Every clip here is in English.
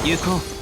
行こう。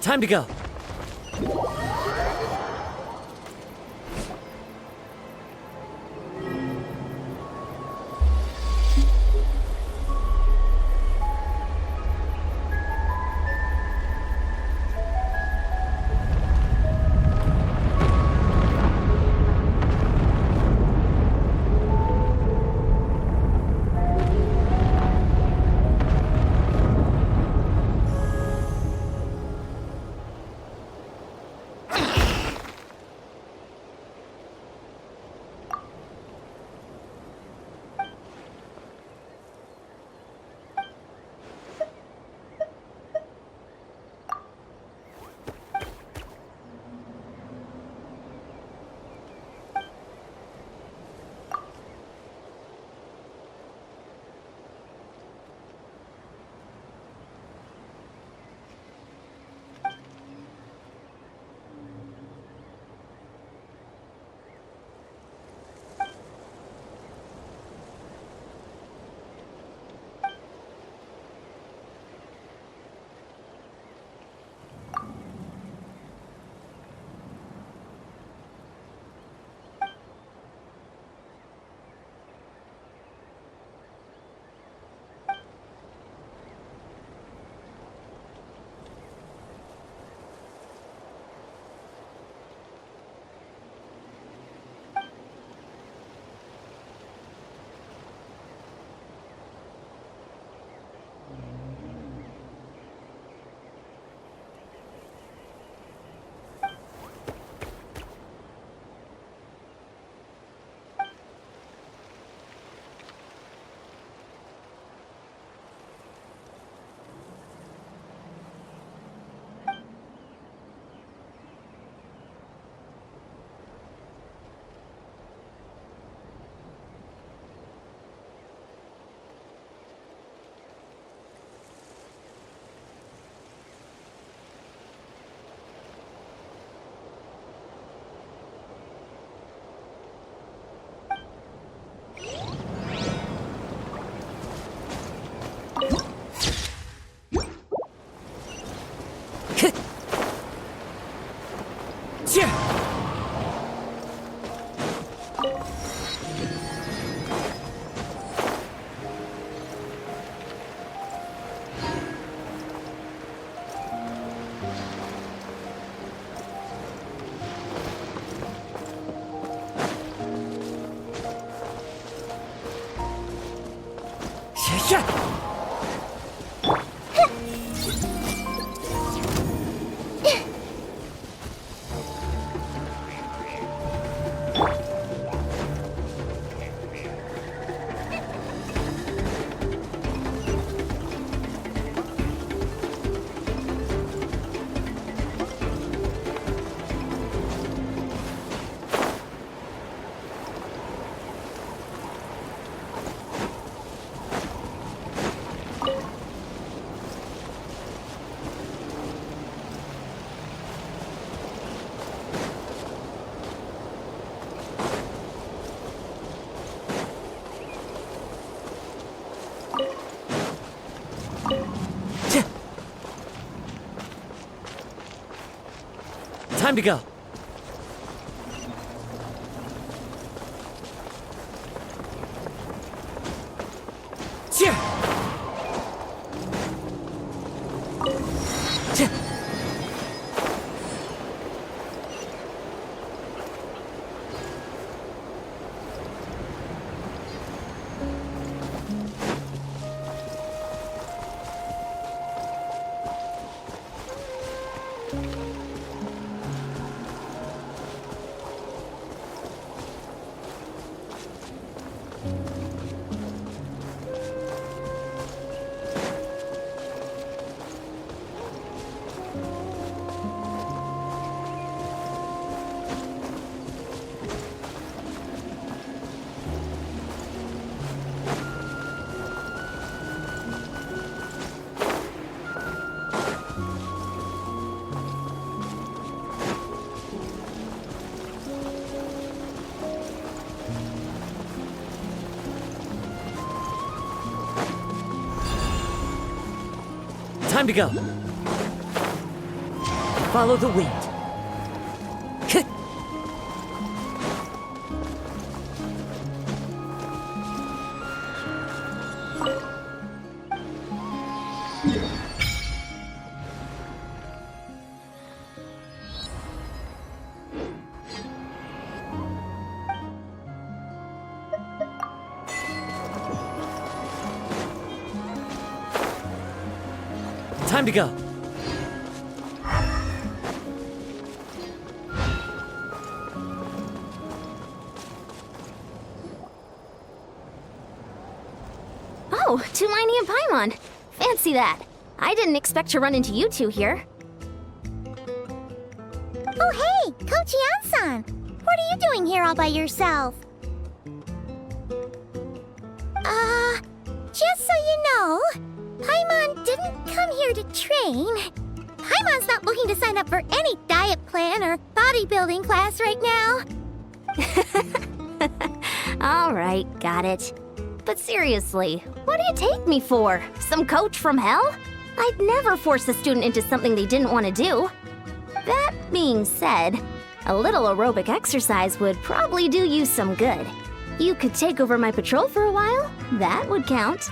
Time to go. Time to go. Time to go. Follow the wind. Time to go. Oh, Tulani and Paimon. Fancy that. I didn't expect to run into you two here. Oh, hey, Coach Yan-san. What are you doing here all by yourself? Just so you know, Paimon didn't come here to train. Paimon's not looking to sign up for any diet plan or bodybuilding class right now. All right, got it. But seriously, what do you take me for? Some coach from hell? I'd never force a student into something they didn't want to do. That being said, a little aerobic exercise would probably do you some good. You could take over my patrol for a while. That would count.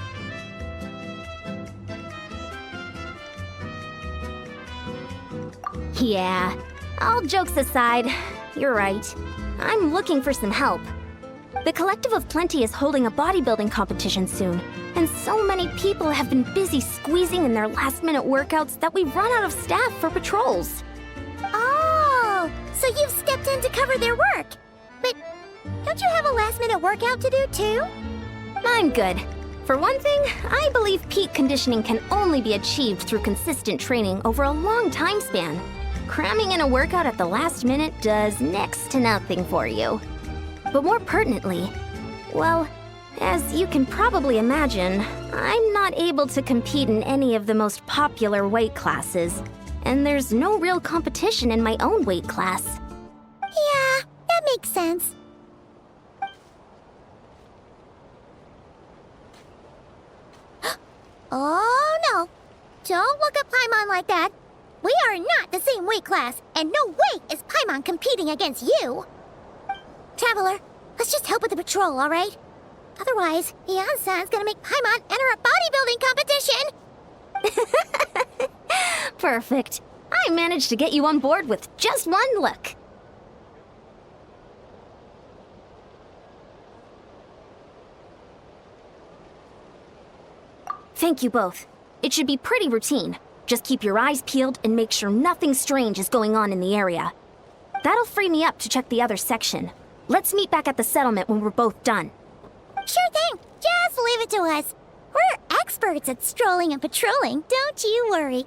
Yeah, all jokes aside, you're right. I'm looking for some help. The Collective of Plenty is holding a bodybuilding competition soon, and so many people have been busy squeezing in their last-minute workouts that we've run out of staff for patrols. Oh, so you've stepped in to cover their work. But don't you have a last-minute workout to do too? I'm good. For one thing, I believe peak conditioning can only be achieved through consistent training over a long time span. Cramming in a workout at the last minute does next to nothing for you. But more pertinently, well, as you can probably imagine, I'm not able to compete in any of the most popular weight classes, and there's no real competition in my own weight class. Yeah, that makes sense. Oh no! Don't look at Paimon like that. We are not the same weight class, and no way is Paimon competing against you. Traveler, let's just help with the patrol, all right? Otherwise, Yan-san's gonna make Paimon enter a bodybuilding competition. Perfect. I managed to get you on board with just one look. Thank you both. It should be pretty routine. Just keep your eyes peeled and make sure nothing strange is going on in the area. That'll free me up to check the other section. Let's meet back at the settlement when we're both done. Sure thing. Just leave it to us. We're experts at strolling and patrolling, don't you worry.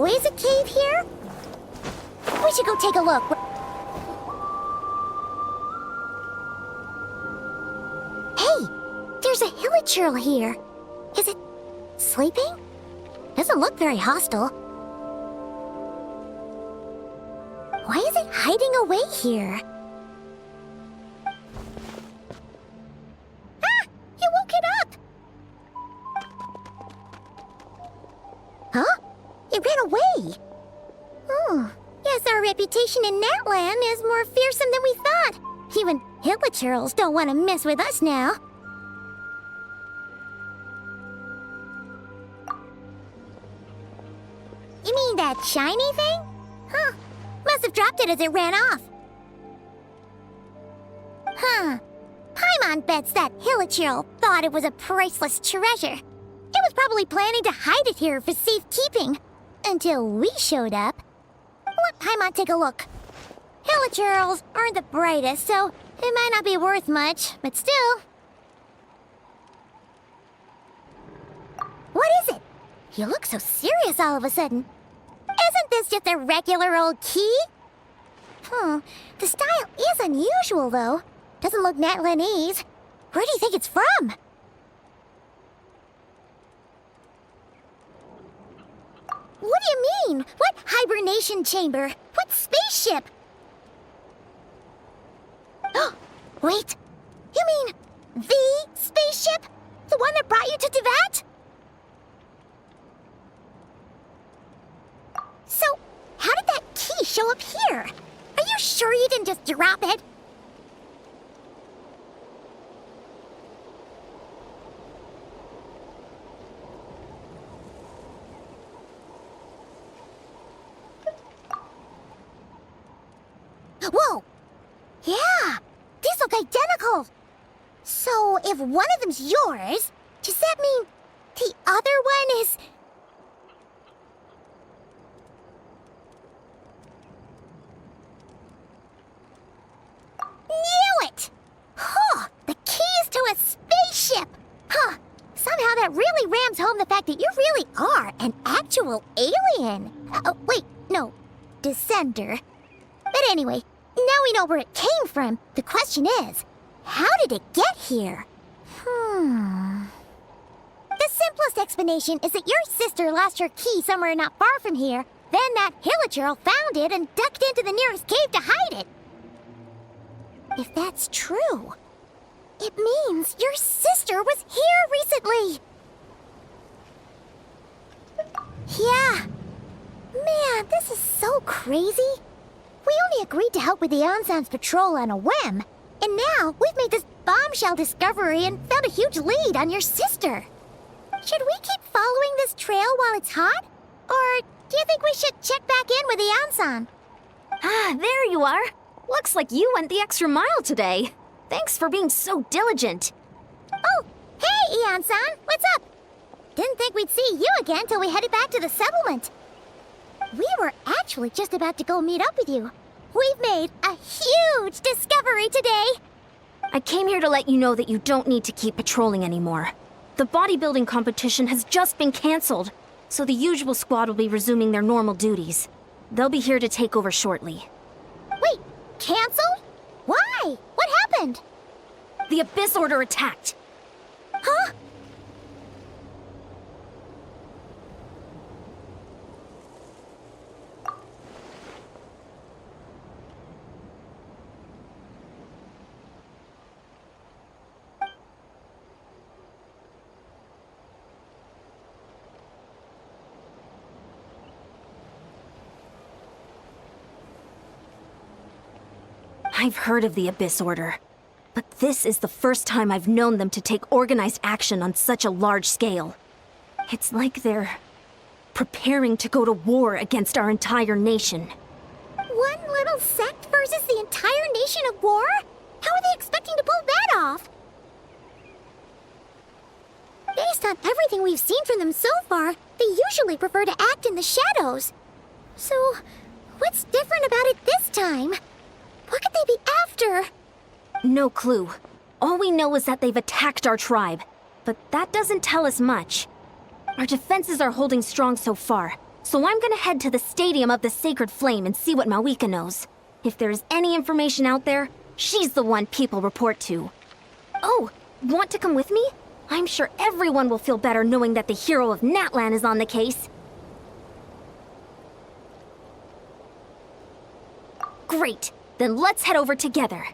always a cave here? We should go take a look. Hey, there's a hilichurl here. Is it sleeping? Doesn't look very hostile. Why is it hiding away here? Ah! You woke it up! Huh? It ran away! Oh, yes, our reputation in Natlan is more fearsome than we thought. Even hilichurls don't want to mess with us now. You mean that shiny thing? Huh. Must have dropped it as it ran off. Huh. Paimon bets that hilichurl thought it was a priceless treasure. It was probably planning to hide it here for safekeeping. Until we showed up. Let Paimon take a look. Hilichurls aren't the brightest, so it might not be worth much, but still. What is it? You look so serious all of a sudden. Isn't this just a regular old key? The style is unusual, though. Doesn't look Natlanese. Where do you think it's from? What do you mean? What hibernation chamber? What spaceship? Oh, wait. You mean the spaceship? The one that brought you to Teyvat? So, how did that key show up here? Are you sure you didn't just drop it? Whoa! Yeah! These look identical! So, if one of them's yours, does that mean the other one is... Knew it! Huh! The keys to a spaceship! Huh! Somehow that really rams home the fact that you really are an actual alien! Oh, wait, no. Descender. But anyway, now we know where it came from. The question is, how did it get here? The simplest explanation is that your sister lost her key somewhere not far from here. Then that hilichurl found it and ducked into the nearest cave to hide it. If that's true, it means your sister was here recently. Yeah. Man, this is so crazy. We only agreed to help with the Ansan's patrol on a whim. And now we've made this bombshell discovery and found a huge lead on your sister. Should we keep following this trail while it's hot? Or do you think we should check back in with the Ansan? Ah, there you are. Looks like you went the extra mile today. Thanks for being so diligent. Oh, hey, Ian-san, what's up? Didn't think we'd see you again till we headed back to the settlement. We were actually just about to go meet up with you. We've made a huge discovery today. I came here to let you know that you don't need to keep patrolling anymore. The bodybuilding competition has just been canceled, so the usual squad will be resuming their normal duties. They'll be here to take over shortly. Wait, canceled? Why? What happened? The Abyss Order attacked. Huh? I've heard of the Abyss Order, but this is the first time I've known them to take organized action on such a large scale. It's like they're preparing to go to war against our entire nation. One little sect versus the entire nation of war? How are they expecting to pull that off? Based on everything we've seen from them so far, they usually prefer to act in the shadows. So, what's different about it this time? What could they be after? No clue. All we know is that they've attacked our tribe, but that doesn't tell us much. Our defenses are holding strong so far, So I'm gonna head to the Stadium of the Sacred Flame and see what miHoYo knows. If there's any information out there, she's the one people report to. Oh, want to come with me? I'm sure everyone will feel better knowing that the hero of Natlan is on the case. Great, then let's head over together.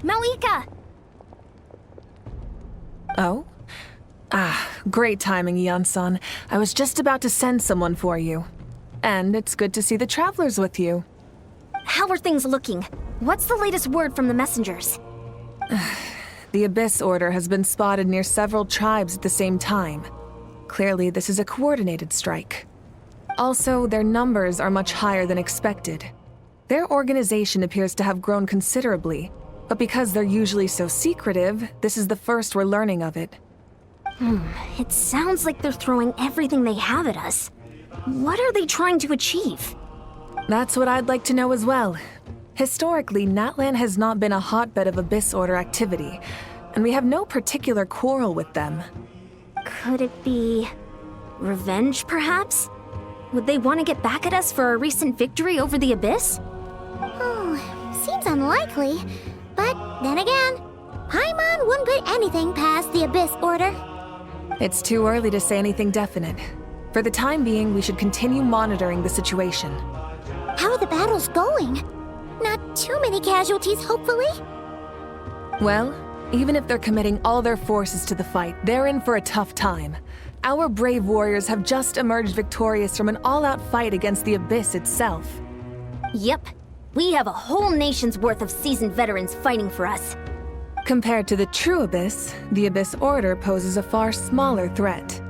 miHoYo! Oh? Great timing, Ian-san. I was just about to send someone for you. And it's good to see the travelers with you. How are things looking? What's the latest word from the messengers? The Abyss Order has been spotted near several tribes at the same time. Clearly, this is a coordinated strike. Also, their numbers are much higher than expected. Their organization appears to have grown considerably, but because they're usually so secretive, this is the first we're learning of it. It sounds like they're throwing everything they have at us. What are they trying to achieve? That's what I'd like to know as well. Historically, Natlan has not been a hotbed of Abyss Order activity, and we have no particular quarrel with them. Could it be revenge, perhaps? Would they want to get back at us for a recent victory over the Abyss? Seems unlikely. But then again, Paimon wouldn't put anything past the Abyss Order. It's too early to say anything definite. For the time being, we should continue monitoring the situation. How are the battles going? Not too many casualties, hopefully? Well, even if they're committing all their forces to the fight, they're in for a tough time. Our brave warriors have just emerged victorious from an all-out fight against the Abyss itself. Yep. We have a whole nation's worth of seasoned veterans fighting for us. Compared to the true Abyss, the Abyss Order poses a far smaller threat.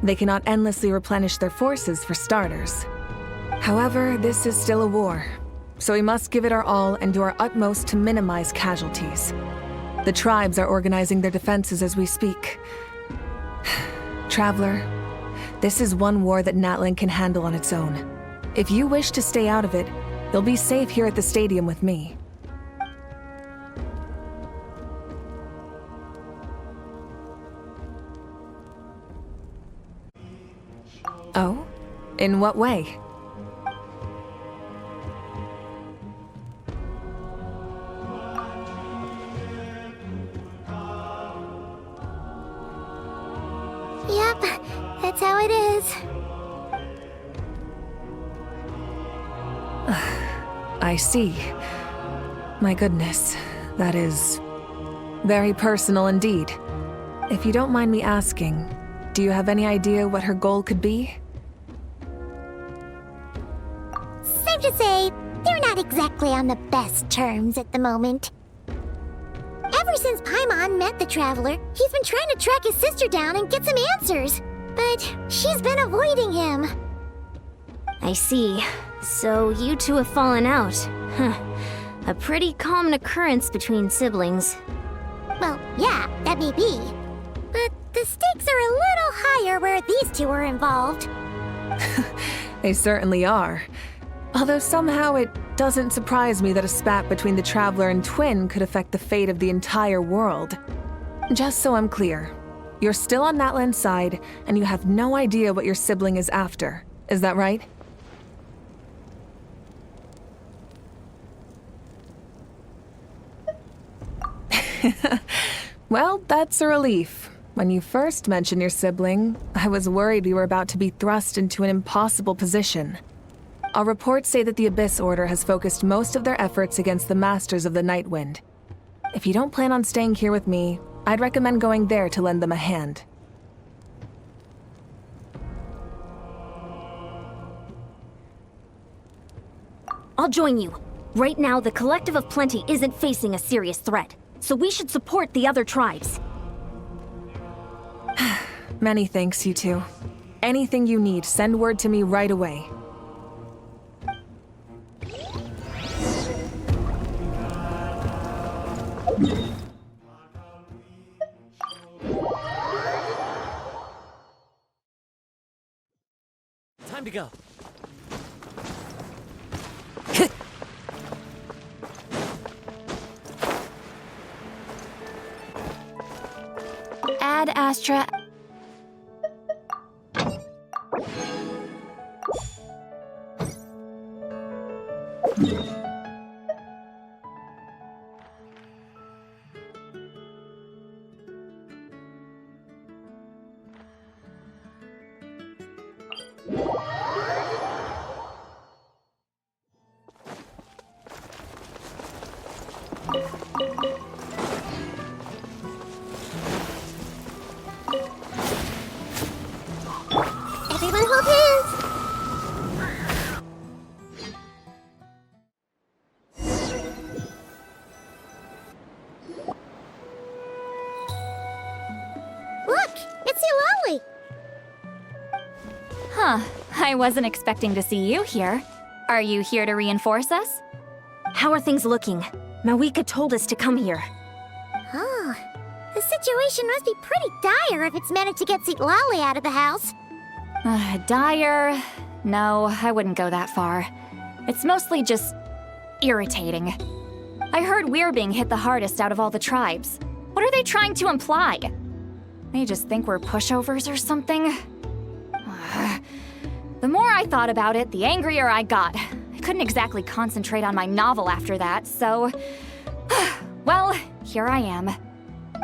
They cannot endlessly replenish their forces, for starters. However, this is still a war, so we must give it our all and do our utmost to minimize casualties. The tribes are organizing their defenses as we speak. Traveler, this is one war that Natlan can handle on its own. If you wish to stay out of it, you'll be safe here at the stadium with me. Oh? In what way? Yep, that's how it is. I see. My goodness, that is very personal indeed. If you don't mind me asking, do you have any idea what her goal could be? Safe to say, they're not exactly on the best terms at the moment. Ever since Paimon met the Traveler, he's been trying to track his sister down and get some answers. But she's been avoiding him. I see. So you two have fallen out. Huh. A pretty common occurrence between siblings. Well, yeah, that may be. But the stakes are a little higher where these two are involved. They certainly are. Although somehow it doesn't surprise me that a spat between the Traveler and Twin could affect the fate of the entire world. Just so I'm clear, you're still on Natlan's side, and you have no idea what your sibling is after. Is that right? Well, that's a relief. When you first mentioned your sibling, I was worried we were about to be thrust into an impossible position. Our reports say that the Abyss Order has focused most of their efforts against the Masters of the Nightwind. If you don't plan on staying here with me, I'd recommend going there to lend them a hand. I'll join you. Right now, the Collective of Plenty isn't facing a serious threat, so we should support the other tribes. Many thanks, you two. Anything you need, send word to me right away. Time to go. Ad Astra. Everyone hold hands! Look! It's Eulalie! Huh. I wasn't expecting to see you here. Are you here to reinforce us? How are things looking? Mawika told us to come here. Oh, the situation must be pretty dire if it's managed to get Eulalie out of the house. Dire? No, I wouldn't go that far. It's mostly just irritating. I heard we're being hit the hardest out of all the tribes. What are they trying to imply? They just think we're pushovers or something? The more I thought about it, the angrier I got. I couldn't exactly concentrate on my novel after that, so... well, here I am.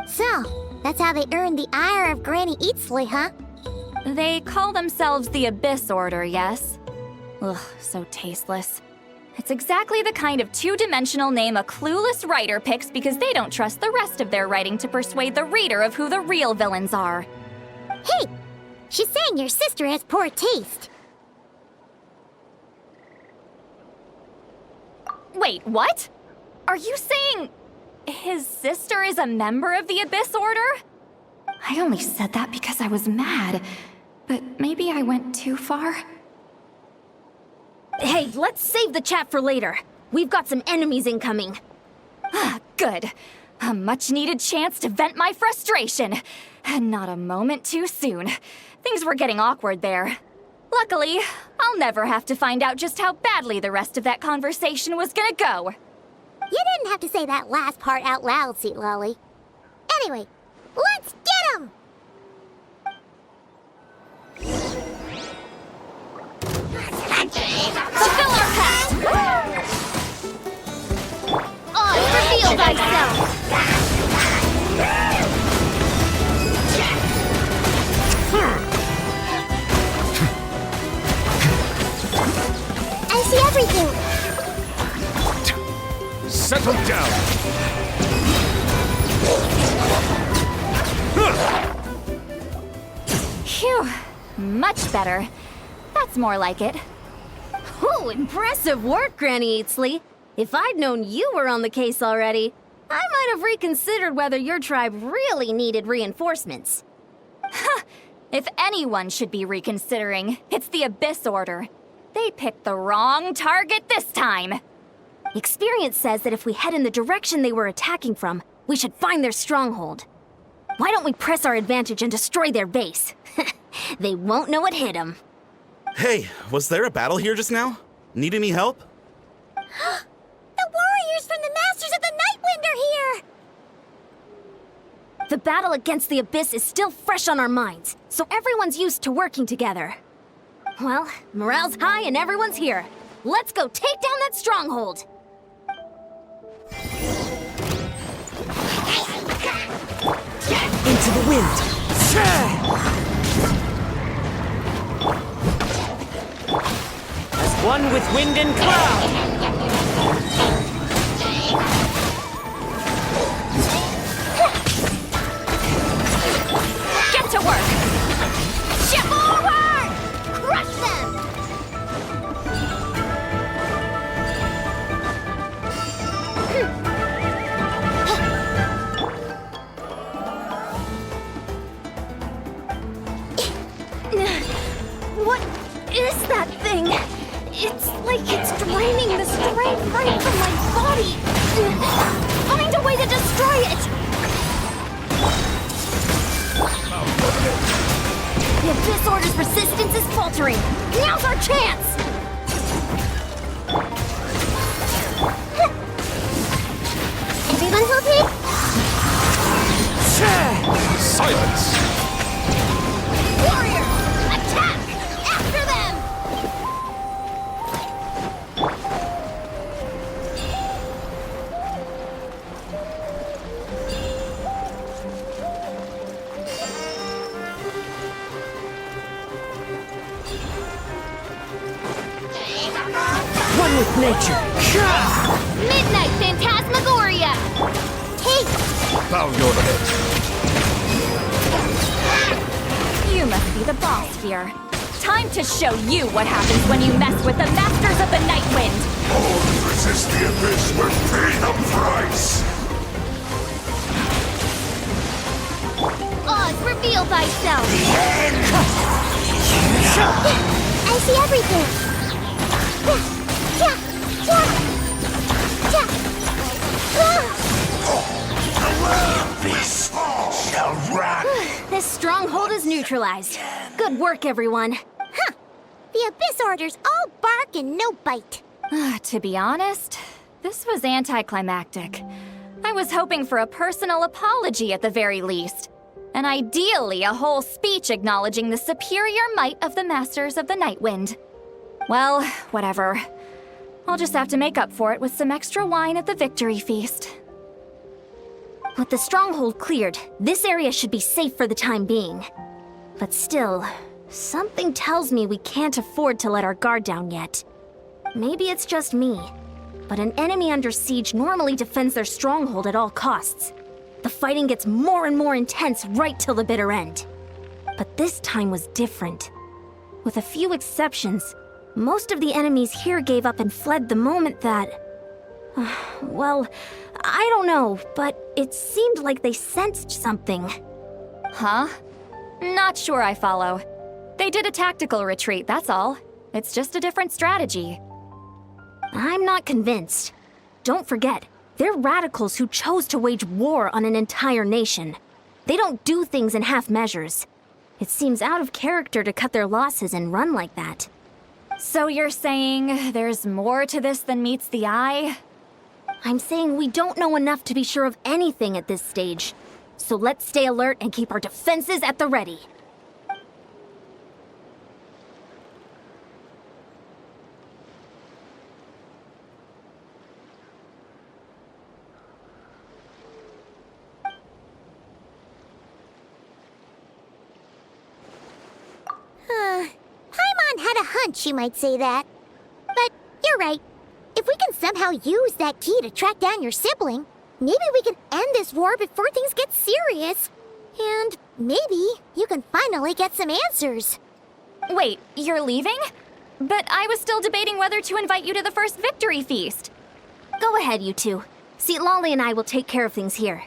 So, that's how they earned the ire of Granny Eatsley, huh? They call themselves the Abyss Order, yes? Ugh, so tasteless. It's exactly the kind of two-dimensional name a clueless writer picks because they don't trust the rest of their writing to persuade the reader of who the real villains are. Hey! She's saying your sister has poor taste. Wait, what? Are you saying his sister is a member of the Abyss Order? I only said that because I was mad, but maybe I went too far. Hey, let's save the chat for later. We've got some enemies incoming. Good. A much-needed chance to vent my frustration. And not a moment too soon. Things were getting awkward there. Luckily, I'll never have to find out just how badly the rest of that conversation was gonna go. You didn't have to say that last part out loud, Eulalie. Anyway, let's get 'em! Fulfill our pact! Reveal thyself! I see everything! Settle down! Phew. Much better. That's more like it. Oh, impressive work, Granny Eatsley. If I'd known you were on the case already, I might have reconsidered whether your tribe really needed reinforcements. If anyone should be reconsidering, it's the Abyss Order. They picked the wrong target this time. Experience says that if we head in the direction they were attacking from, we should find their stronghold. Why don't we press our advantage and destroy their base? They won't know what hit them. Hey, was there a battle here just now? Need any help? The warriors from the Masters of the Nightwind are here! The battle against the Abyss is still fresh on our minds, so everyone's used to working together. Well, morale's high and everyone's here. Let's go take down that stronghold! Into the wind. One with wind and cloud! Get to work! Ship forward! Crush them! What is that thing? It's like it's draining the strength right from my body. Find a way to destroy it! The Abyss Order's resistance is faltering. Now's our chance! Everyone hold it? Silence! Warriors! Attack! After them! One with nature! Midnight Phantasmagoria! Hey! Bow your head. You must be the boss here. Time to show you what happens when you mess with the Masters of the Night Wind. All who resist the abyss will pay the price! Oz, reveal thyself! I see everything! This shall run! This stronghold is neutralized. Good work, everyone. Huh! The Abyss Order's all bark and no bite. To be honest, this was anticlimactic. I was hoping for a personal apology at the very least. And ideally, a whole speech acknowledging the superior might of the Masters of the Night Wind. Well, whatever. I'll just have to make up for it with some extra wine at the victory feast. With the stronghold cleared, this area should be safe for the time being. But still, something tells me we can't afford to let our guard down yet. Maybe it's just me, but an enemy under siege normally defends their stronghold at all costs. The fighting gets more and more intense right till the bitter end. But this time was different. With a few exceptions, most of the enemies here gave up and fled the moment that... well, I don't know, but it seemed like they sensed something. Huh? Not sure I follow. They did a tactical retreat, that's all. It's just a different strategy. I'm not convinced. Don't forget, they're radicals who chose to wage war on an entire nation. They don't do things in half measures. It seems out of character to cut their losses and run like that. So you're saying there's more to this than meets the eye? I'm saying we don't know enough to be sure of anything at this stage. So let's stay alert and keep our defenses at the ready. Paimon had a hunch you might say that. But you're right. If we can somehow use that key to track down your sibling, maybe we can end this war before things get serious. And maybe you can finally get some answers. Wait, you're leaving? But I was still debating whether to invite you to the first victory feast. Go ahead, you two. See, Lolly and I will take care of things here.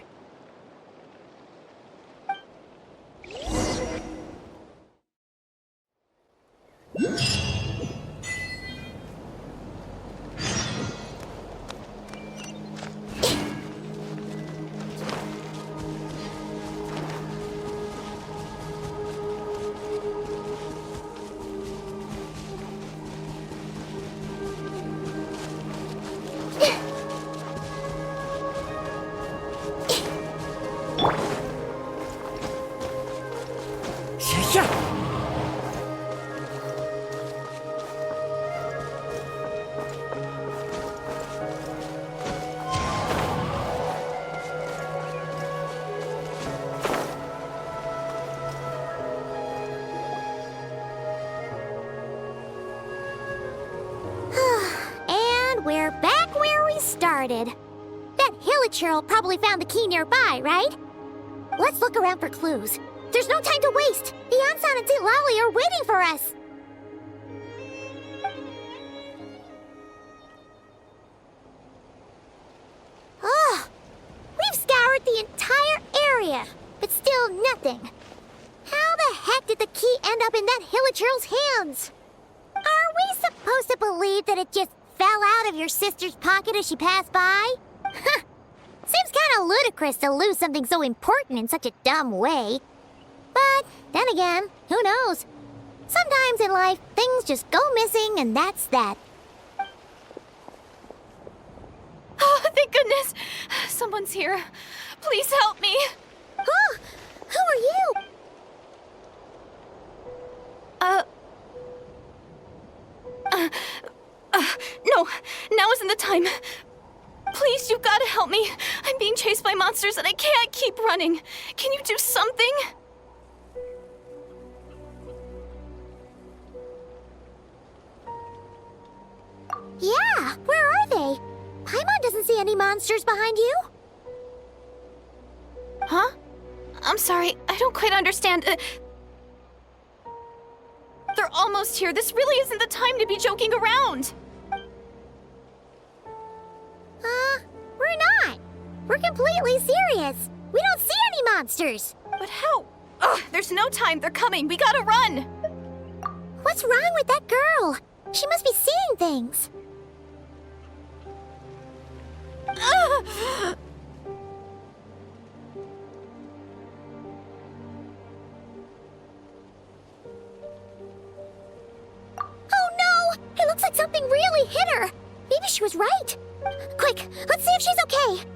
started. That hilichurl probably found the key nearby, right? Let's look around for clues. There's no time to waste. The Ansan and Lally are waiting for us. Ugh. We've scoured the entire area, but still nothing. How the heck did the key end up in that hilichurl's hands? Are we supposed to believe that it just fell out of your sister's pocket as she passed by? Seems kind of ludicrous to lose something so important in such a dumb way. But then again, who knows? Sometimes in life, things just go missing and that's that. Oh, thank goodness! Someone's here. Please help me. Huh? Who are you? No, now isn't the time. Please, you've got to help me. I'm being chased by monsters and I can't keep running. Can you do something? Yeah, where are they? Paimon doesn't see any monsters behind you. Huh? I'm sorry, I don't quite understand. They're almost here. This really isn't the time to be joking around. We're not. We're completely serious. We don't see any monsters. But how? Ugh, there's no time. They're coming. We gotta run. What's wrong with that girl? She must be seeing things. Ugh. Oh no! It looks like something really hit her. Maybe she was right. Quick, let's see if she's okay.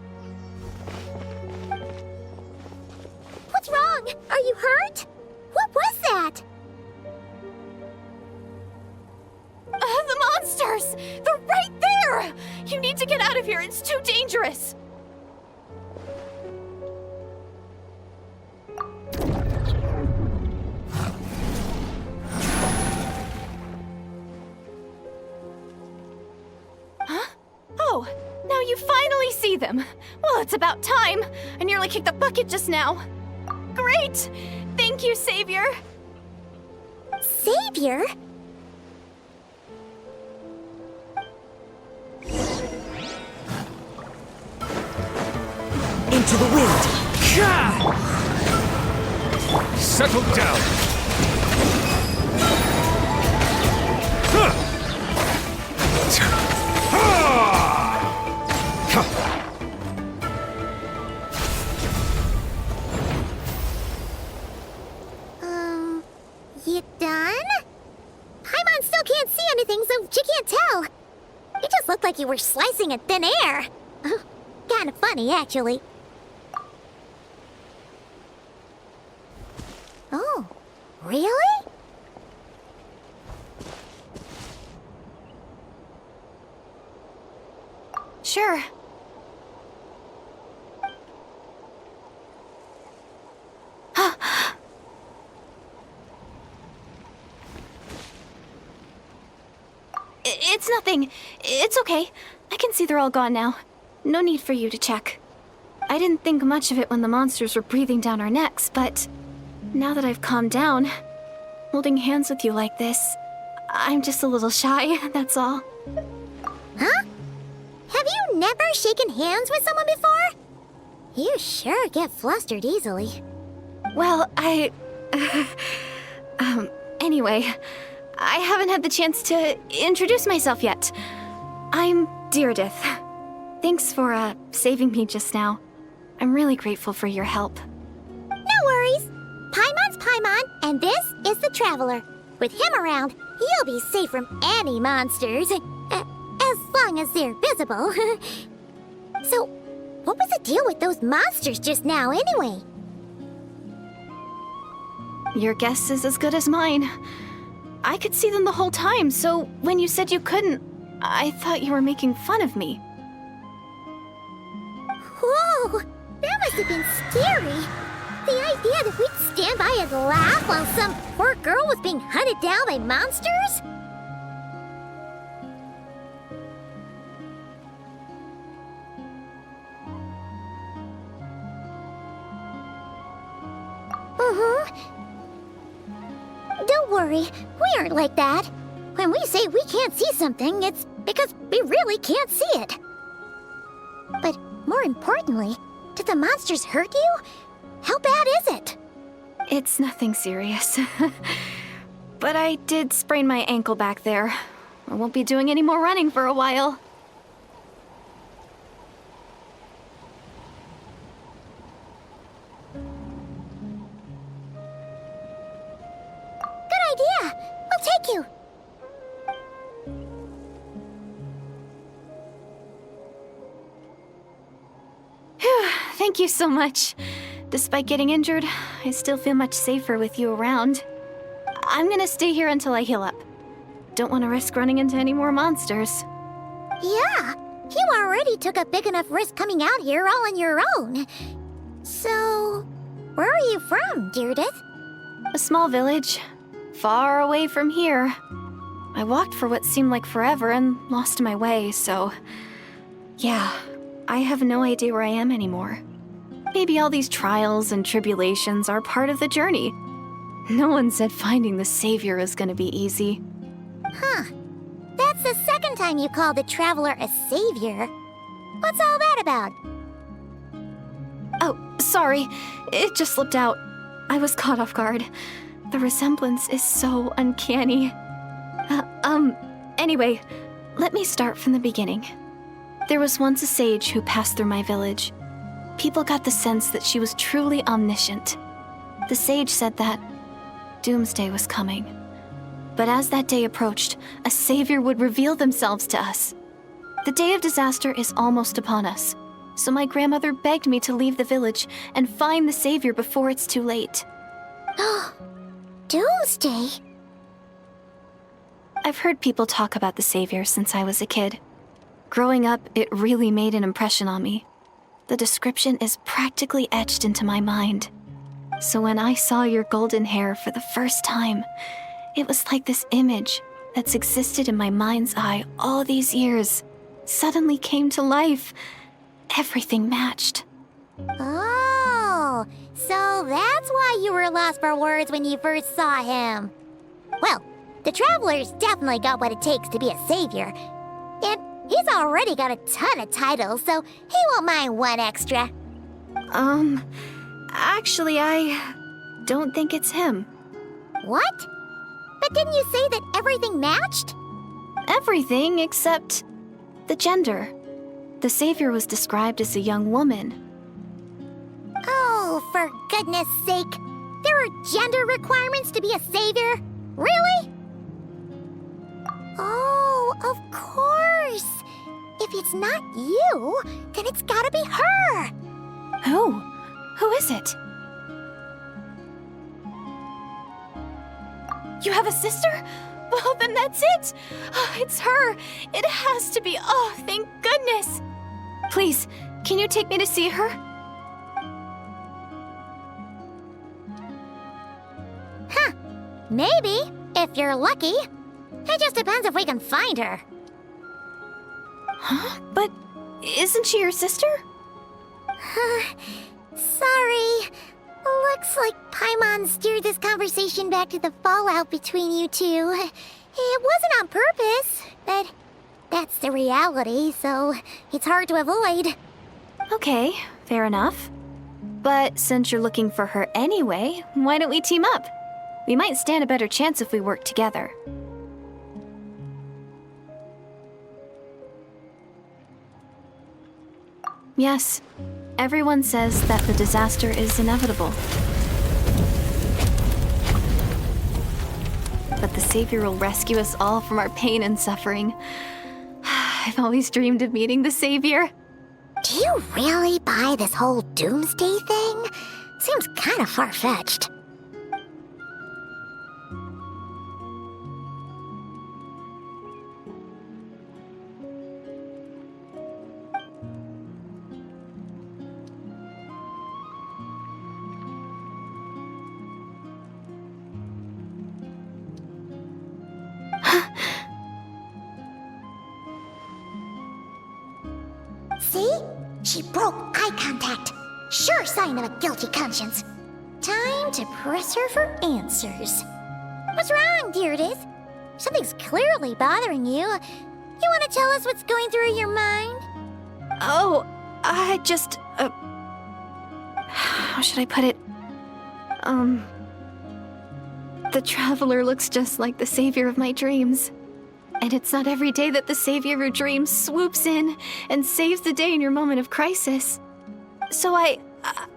What's wrong? Are you hurt? What was that? The monsters! They're right there! You need to get out of here. It's too dangerous. Huh? Oh, now you finally see them. Well, it's about time. I nearly kicked the bucket just now. Great! Thank you, Savior. Savior? Into the wind. Gah! Settle down. Huh. You done? Paimon still can't see anything, so she can't tell. It just looked like you were slicing in thin air. Kinda funny, actually. Oh, really? Sure. It's nothing. It's okay. I can see they're all gone now. No need for you to check. I didn't think much of it when the monsters were breathing down our necks, but now that I've calmed down, holding hands with you like this, I'm just a little shy, that's all. Huh? Have you never shaken hands with someone before? You sure get flustered easily. Well, anyway, I haven't had the chance to introduce myself yet. I'm Deirdith. Thanks for, saving me just now. I'm really grateful for your help. No worries. Paimon's Paimon, and this is the Traveler. With him around, you'll be safe from any monsters. As long as they're visible. So, what was the deal with those monsters just now, anyway? Your guess is as good as mine. I could see them the whole time, so when you said you couldn't, I thought you were making fun of me. Whoa! That must have been scary. The idea that we'd stand by and laugh while some poor girl was being hunted down by monsters? Don't worry, we aren't like that. When we say we can't see something, it's because we really can't see it. But more importantly, did the monsters hurt you? How bad is it? It's nothing serious. But I did sprain my ankle back there. I won't be doing any more running for a while. Good idea! We'll take you! Thank you so much. Despite getting injured, I still feel much safer with you around. I'm gonna stay here until I heal up. Don't want to risk running into any more monsters. Yeah, you already took a big enough risk coming out here all on your own. So, where are you from, Deirdith? A small village, far away from here. I walked for what seemed like forever and lost my way, so... yeah, I have no idea where I am anymore. Maybe all these trials and tribulations are part of the journey. No one said finding the Savior is gonna be easy. Huh. That's the second time you called the Traveler a savior. What's all that about? Oh, sorry. It just slipped out. I was caught off guard. The resemblance is so uncanny. Anyway, let me start from the beginning. There was once a sage who passed through my village. People got the sense that she was truly omniscient. The sage said that doomsday was coming. But as that day approached, a savior would reveal themselves to us. The day of disaster is almost upon us, so my grandmother begged me to leave the village and find the savior before it's too late. Doomsday? I've heard people talk about the savior since I was a kid. Growing up, it really made an impression on me. The description is practically etched into my mind. So when I saw your golden hair for the first time, it was like this image that's existed in my mind's eye all these years suddenly came to life. Everything matched. Oh, so that's why you were lost for words when you first saw him. Well, the Traveler's definitely got what it takes to be a savior. And he's already got a ton of titles, so he won't mind one extra. Actually, I don't think it's him. What? But didn't you say that everything matched? Everything except the gender. The savior was described as a young woman. Oh, for goodness sake. There are gender requirements to be a savior? Really? Oh, of course. If it's not you, then it's gotta be her. Who? Who is it? You have a sister? Well, then that's it. Oh, it's her. It has to be. Oh, thank goodness. Please, can you take me to see her? Huh. Maybe, if you're lucky. It just depends if we can find her. Huh? But isn't she your sister? Sorry. Looks like Paimon steered this conversation back to the fallout between you two. It wasn't on purpose, but that's the reality, so it's hard to avoid. Okay, fair enough. But since you're looking for her anyway, why don't we team up? We might stand a better chance if we work together. Yes, everyone says that the disaster is inevitable. But the Savior will rescue us all from our pain and suffering. I've always dreamed of meeting the Savior. Do you really buy this whole doomsday thing? Seems kind of far-fetched. See? She broke eye contact. Sure sign of a guilty conscience. Time to press her for answers. What's wrong, Deirdis? Something's clearly bothering you. You want to tell us what's going through your mind? Oh, I just, how should I put it? The Traveler looks just like the savior of my dreams. And it's not every day that the savior of your dreams swoops in and saves the day in your moment of crisis. So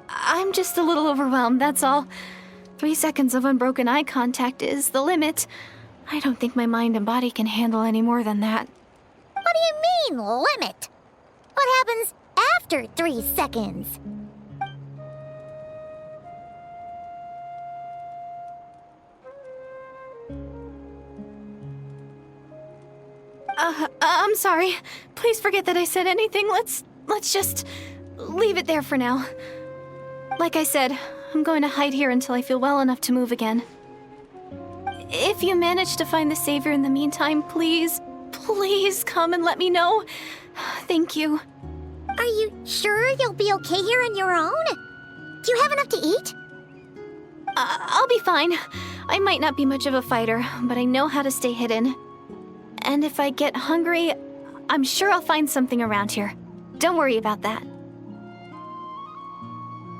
I'm just a little overwhelmed, that's all. 3 seconds of unbroken eye contact is the limit. I don't think my mind and body can handle any more than that. What do you mean, limit? What happens after 3 seconds? I'm sorry. Please forget that I said anything. Let's just leave it there for now. Like I said, I'm going to hide here until I feel well enough to move again. If you manage to find the savior in the meantime, please come and let me know. Thank you. Are you sure you'll be okay here on your own? Do you have enough to eat? I'll be fine. I might not be much of a fighter, but I know how to stay hidden. And if I get hungry, I'm sure I'll find something around here. Don't worry about that.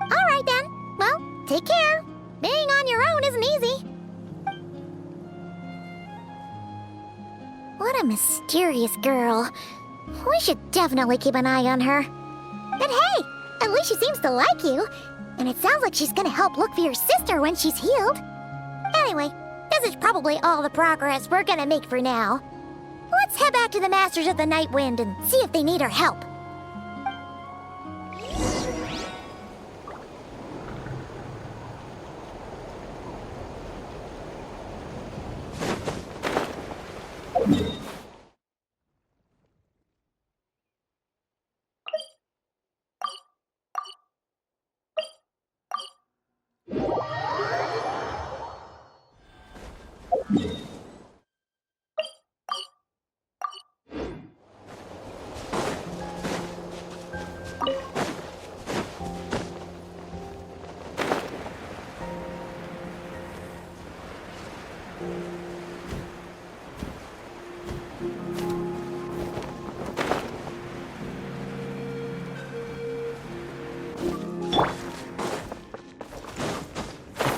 All right then. Well, take care. Being on your own isn't easy. What a mysterious girl. We should definitely keep an eye on her. But hey, at least she seems to like you. And it sounds like she's gonna help look for your sister when she's healed. Anyway, this is probably all the progress we're gonna make for now. Let's head back to the Masters of the Night Wind and see if they need our help.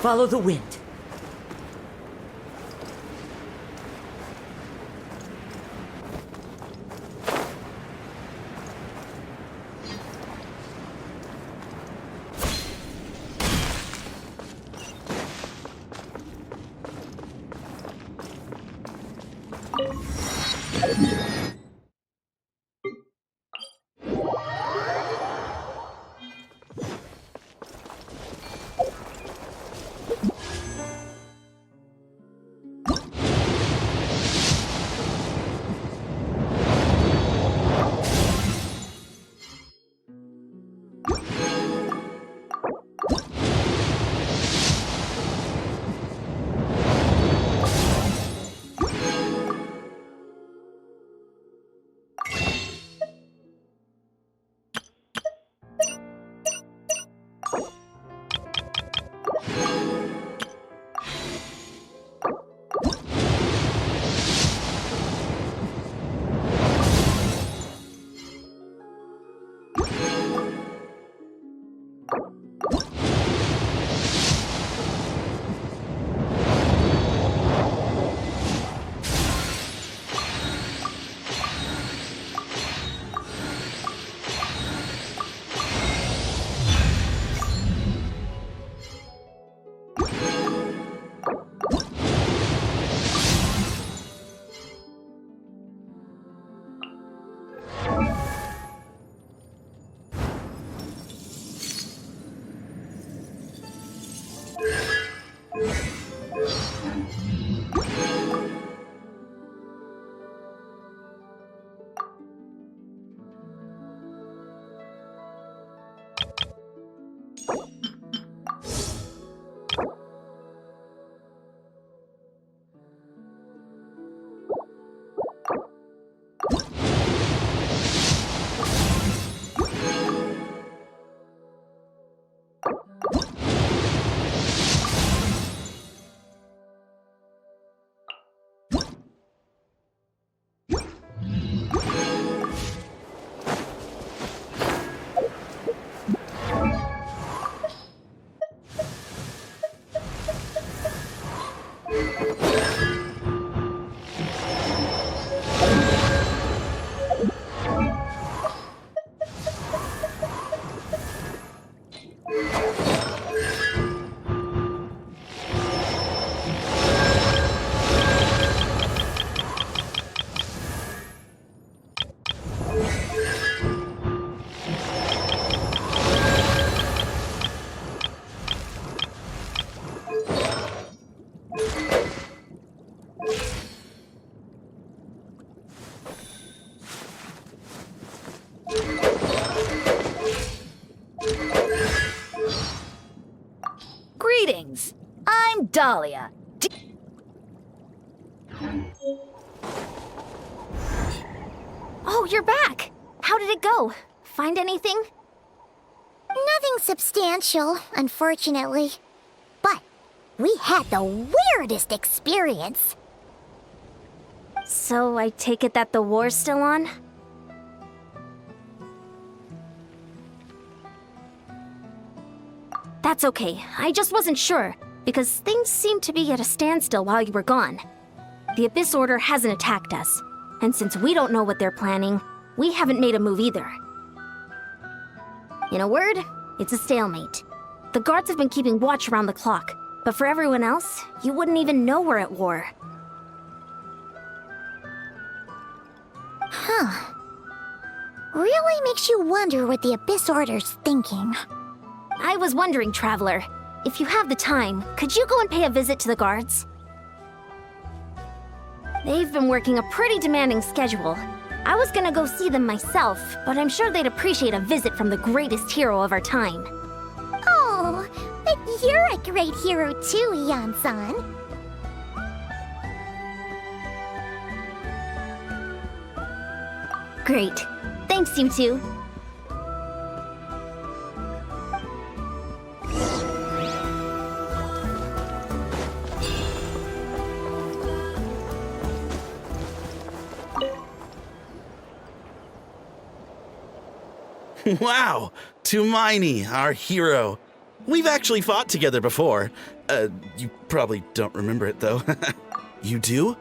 Follow the wind. Greetings. I'm Dahlia. Oh, you're back. How did it go? Find anything? Nothing substantial, unfortunately. But we had the weirdest experience. So I take it that the war's still on? That's okay. I just wasn't sure, because things seemed to be at a standstill while you were gone. The Abyss Order hasn't attacked us, and since we don't know what they're planning, we haven't made a move either. In a word, it's a stalemate. The guards have been keeping watch around the clock, but for everyone else, you wouldn't even know we're at war. Huh. Really makes you wonder what the Abyss Order's thinking. I was wondering, Traveler, if you have the time, could you go and pay a visit to the guards? They've been working a pretty demanding schedule. I was gonna go see them myself, but I'm sure they'd appreciate a visit from the greatest hero of our time. Oh, but you're a great hero too, Yan-san. Great. Thanks, you two. Wow! Tumaini, our hero. We've actually fought together before. You probably don't remember it, though. You do?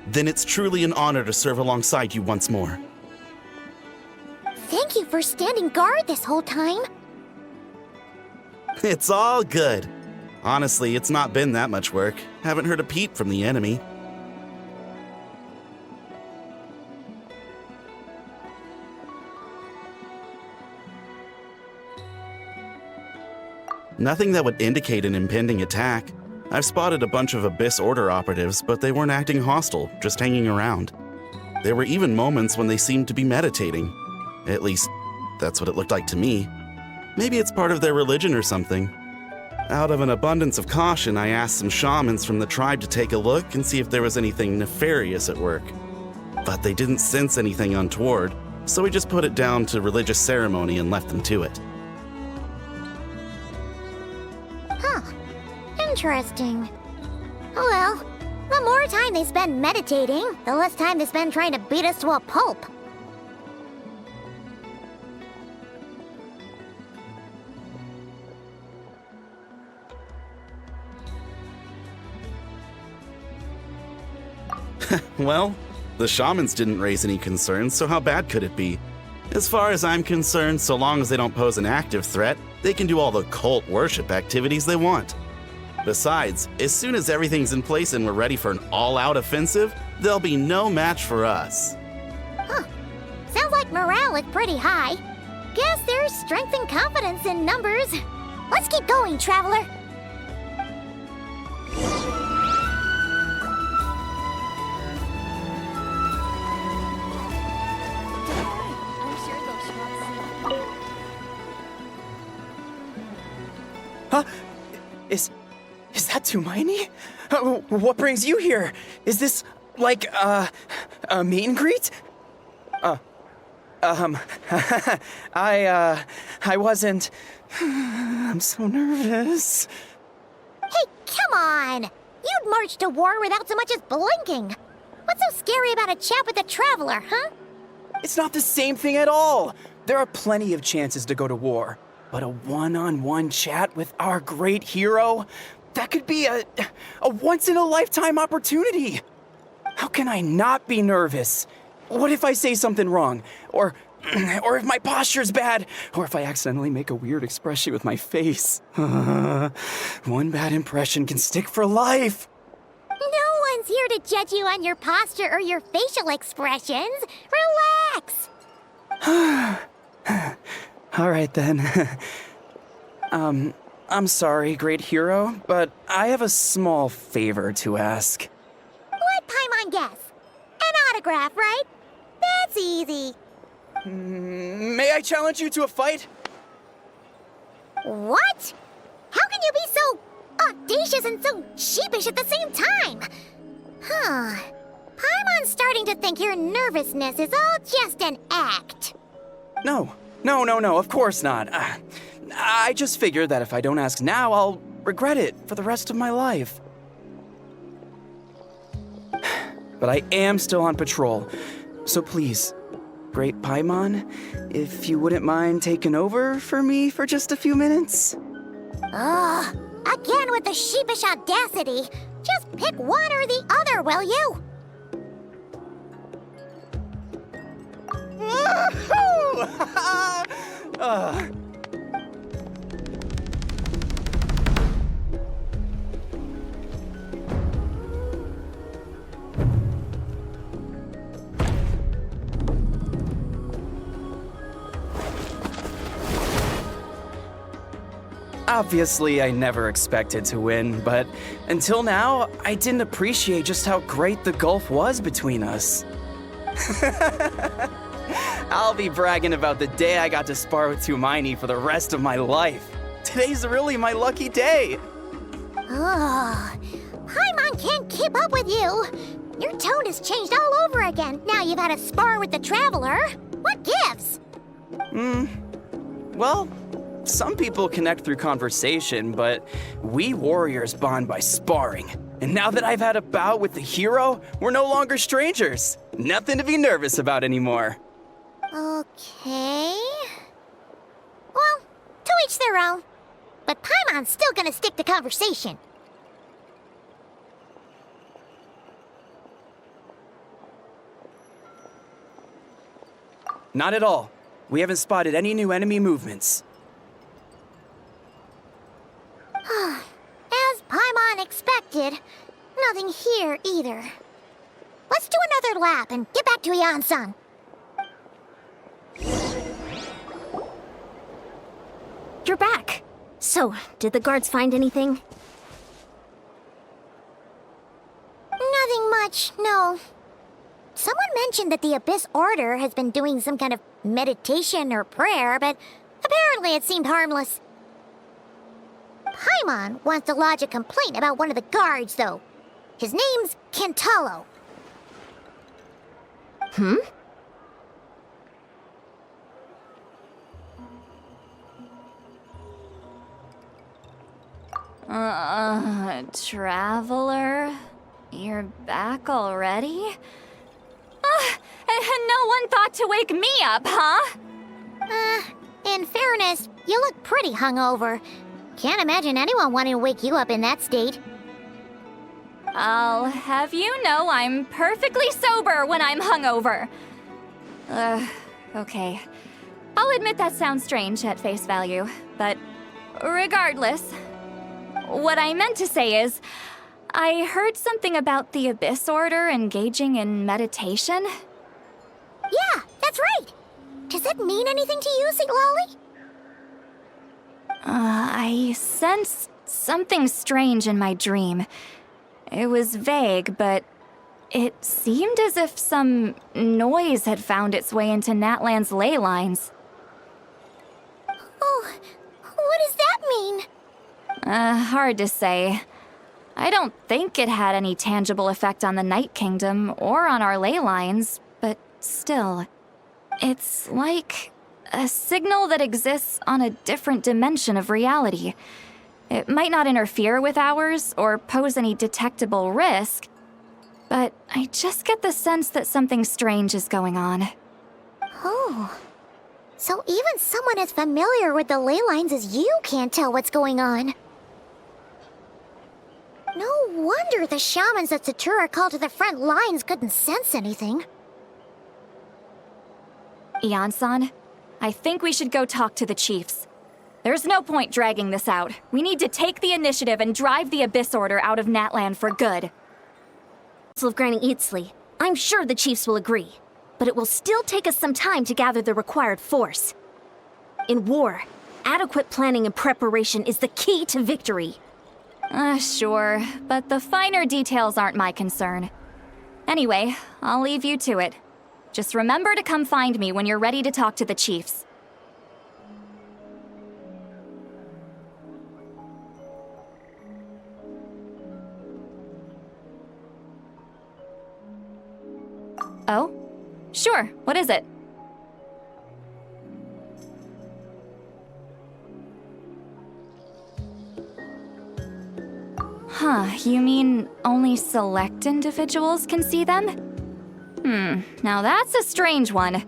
Then it's truly an honor to serve alongside you once more. Thank you for standing guard this whole time. It's all good. Honestly, it's not been that much work. Haven't heard a peep from the enemy. Nothing that would indicate an impending attack. I've spotted a bunch of Abyss Order operatives, but they weren't acting hostile, just hanging around. There were even moments when they seemed to be meditating. At least, that's what it looked like to me. Maybe it's part of their religion or something. Out of an abundance of caution, I asked some shamans from the tribe to take a look and see if there was anything nefarious at work. But they didn't sense anything untoward, so we just put it down to religious ceremony and left them to it. Interesting. Oh well, the more time they spend meditating, the less time they spend trying to beat us to a pulp. Well, the shamans didn't raise any concerns, so how bad could it be? As far as I'm concerned, so long as they don't pose an active threat, they can do all the cult worship activities they want. Besides, as soon as everything's in place and we're ready for an all-out offensive, there'll be no match for us. Huh. Sounds like morale is pretty high. Guess there's strength and confidence in numbers. Let's keep going, Traveler. Huh? Is that Tumaini? What brings you here? Is this, like, a meet and greet? I wasn't... I'm so nervous. Hey, come on! You'd march to war without so much as blinking. What's so scary about a chat with a Traveler, huh? It's not the same thing at all. There are plenty of chances to go to war. But a one-on-one chat with our great hero? That could be a once-in-a-lifetime opportunity. How can I not be nervous? What if I say something wrong? Or if my posture's bad? Or if I accidentally make a weird expression with my face? One bad impression can stick for life. No one's here to judge you on your posture or your facial expressions. Relax. All right, then. I'm sorry, great hero, but I have a small favor to ask. Let Paimon guess. An autograph, right? That's easy. May I challenge you to a fight? What? How can you be so gracious and so sheepish at the same time. Huh. Paimon's starting to think your nervousness is all just an act. No, of course not. I just figured that if I don't ask now, I'll regret it for the rest of my life. But I am still on patrol, so please, Great Paimon, if you wouldn't mind taking over for me for just a few minutes? Ugh, again with the sheepish audacity. Just pick one or the other, will you? Obviously, I never expected to win, but until now, I didn't appreciate just how great the gulf was between us. I'll be bragging about the day I got to spar with Hermione for the rest of my life. Today's really my lucky day. Ugh, Paimon can't keep up with you. Your tone has changed all over again. Now you've had a spar with the Traveler. What gives? Well, some people connect through conversation, but we warriors bond by sparring. And now that I've had a bout with the hero, we're no longer strangers. Nothing to be nervous about anymore. Okay. Well, to each their own. But Paimon's still gonna stick to conversation. Not at all. We haven't spotted any new enemy movements. As Paimon expected, nothing here either. Let's do another lap and get back to Yan-san. You're back. So, did the guards find anything? Nothing much, no. Someone mentioned that the Abyss Order has been doing some kind of meditation or prayer, but apparently it seemed harmless. Paimon wants to lodge a complaint about one of the guards, though. His name's Kentalo. Traveler? You're back already? And no one thought to wake me up, huh? In fairness, you look pretty hungover. Can't imagine anyone wanting to wake you up in that state. I'll have you know I'm perfectly sober when I'm hungover. Okay. I'll admit that sounds strange at face value, but regardless, what I meant to say is, I heard something about the Abyss Order engaging in meditation. Yeah, that's right. Does that mean anything to you, Lolly? I sensed something strange in my dream. It was vague, but it seemed as if some noise had found its way into Natlan's ley lines. Oh, what does that mean? Hard to say. I don't think it had any tangible effect on the Night Kingdom or on our ley lines, but still, it's like a signal that exists on a different dimension of reality. It might not interfere with ours or pose any detectable risk, but I just get the sense that something strange is going on. Oh, so even someone as familiar with the ley lines as you can't tell what's going on. No wonder the shamans that Satura called to the front lines couldn't sense anything. Yan-san, I think we should go talk to the chiefs. There's no point dragging this out. We need to take the initiative and drive the Abyss Order out of Natlan for good. Council of Granny Eatsley, I'm sure the chiefs will agree, but it will still take us some time to gather the required force. In war, adequate planning and preparation is the key to victory. Sure, but the finer details aren't my concern. Anyway, I'll leave you to it. Just remember to come find me when you're ready to talk to the chiefs. Oh? Sure, what is it? Huh, you mean only select individuals can see them? Now that's a strange one.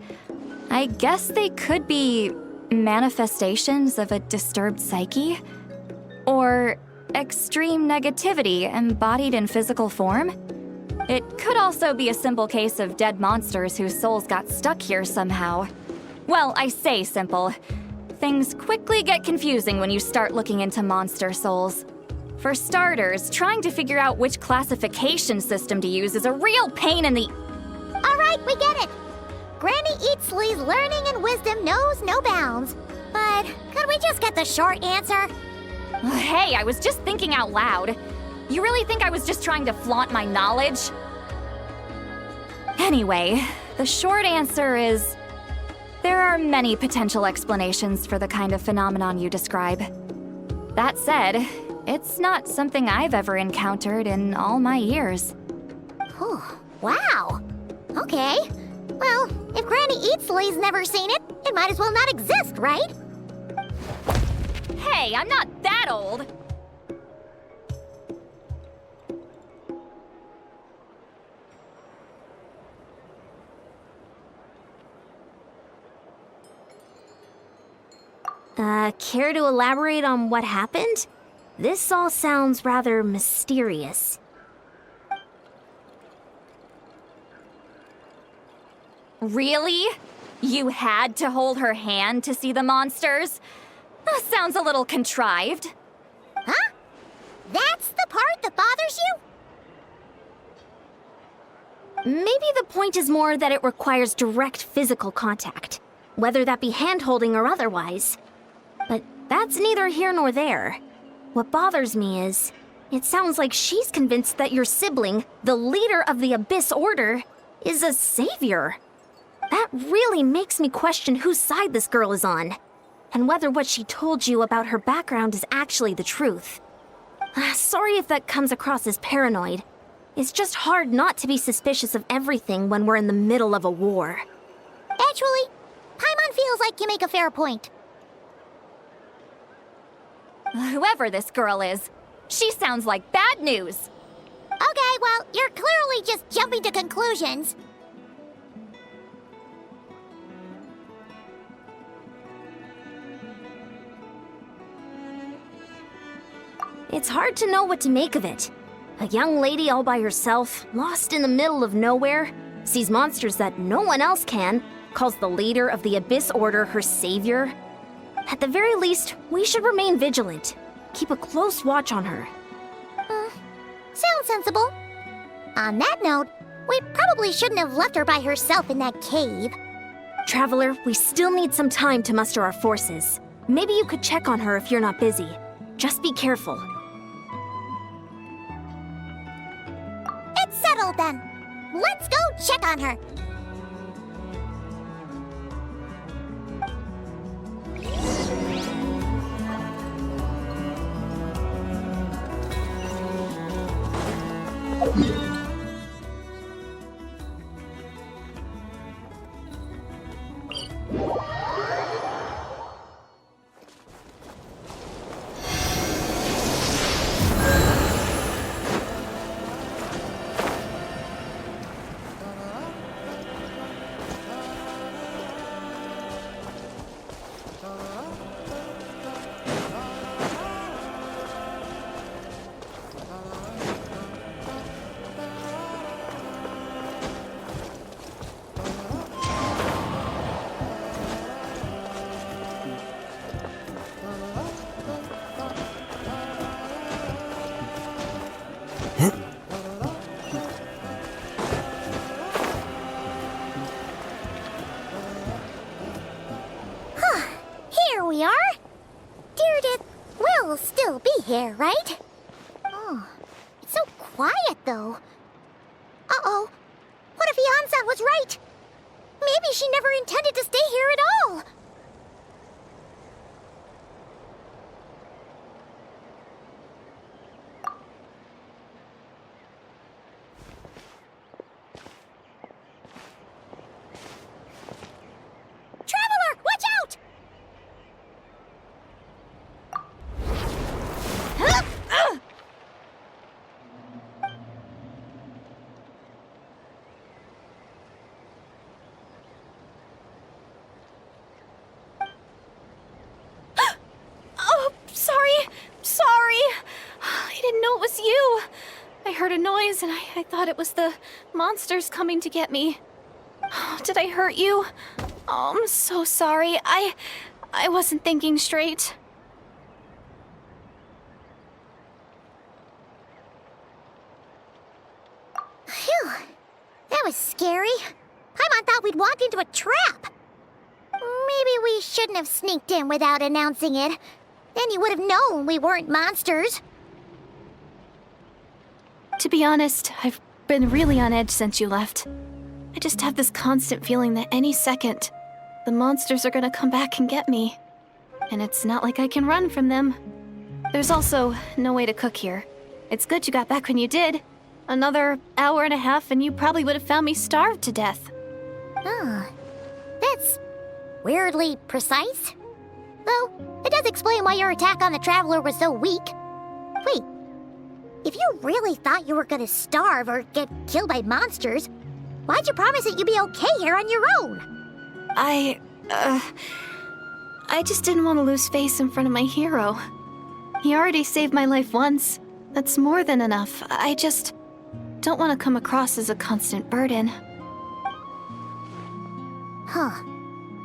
I guess they could be manifestations of a disturbed psyche? Or extreme negativity embodied in physical form? It could also be a simple case of dead monsters whose souls got stuck here somehow. Well, I say simple. Things quickly get confusing when you start looking into monster souls. For starters, trying to figure out which classification system to use is a real pain in the... All right, we get it. Granny Eatsley's learning and wisdom knows no bounds. But could we just get the short answer? Hey, I was just thinking out loud. You really think I was just trying to flaunt my knowledge? Anyway, the short answer is... there are many potential explanations for the kind of phenomenon you describe. That said, it's not something I've ever encountered in all my years. Whew, wow. Okay. Well, if Granny Eatsley's never seen it, it might as well not exist, right? Hey, I'm not that old! Care to elaborate on what happened? This all sounds rather mysterious. Really? You had to hold her hand to see the monsters? That sounds a little contrived. Huh? That's the part that bothers you? Maybe the point is more that it requires direct physical contact, whether that be hand-holding or otherwise. But that's neither here nor there. What bothers me is, it sounds like she's convinced that your sibling, the leader of the Abyss Order, is a savior. That really makes me question whose side this girl is on, and whether what she told you about her background is actually the truth. Sorry if that comes across as paranoid. It's just hard not to be suspicious of everything when we're in the middle of a war. Actually, Paimon feels like you make a fair point. Whoever this girl is, she sounds like bad news. Okay, well, you're clearly just jumping to conclusions. It's hard to know what to make of it. A young lady all by herself, lost in the middle of nowhere, sees monsters that no one else can, calls the leader of the Abyss Order her savior. At the very least, we should remain vigilant. Keep a close watch on her. Sounds sensible. On that note, we probably shouldn't have left her by herself in that cave. Traveler, we still need some time to muster our forces. Maybe you could check on her if you're not busy. Just be careful. It's settled then. Let's go check on her. Here we are. Deirdre will still be here, right? Oh, it's so quiet though. Uh-oh. What if Yan-san was right? Maybe she never intended to stay here at all. didn't know it was you. I heard a noise and I thought it was the monsters coming to get me. Oh, did I hurt you? Oh, I'm so sorry. I wasn't thinking straight. Phew. That was scary. Paimon thought we'd walked into a trap. Maybe we shouldn't have sneaked in without announcing it. Then you would have known we weren't monsters. To be honest, I've been really on edge since you left. I just have this constant feeling that any second, the monsters are gonna come back and get me. And it's not like I can run from them. There's also no way to cook here. It's good you got back when you did. Another hour and a half and you probably would have found me starved to death. Oh, that's weirdly precise. Though, it does explain why your attack on the Traveler was so weak. Wait, if you really thought you were gonna starve or get killed by monsters, why'd you promise that you'd be okay here on your own? I just didn't want to lose face in front of my hero. He already saved my life once. That's more than enough. I just don't want to come across as a constant burden. Huh.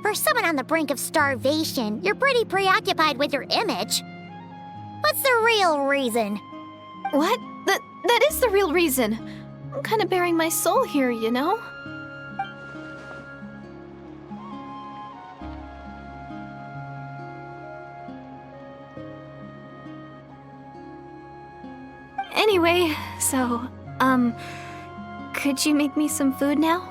For someone on the brink of starvation, you're pretty preoccupied with your image. What's the real reason? What? That is the real reason. I'm kind of bearing my soul here, you know? Anyway, so, could you make me some food now?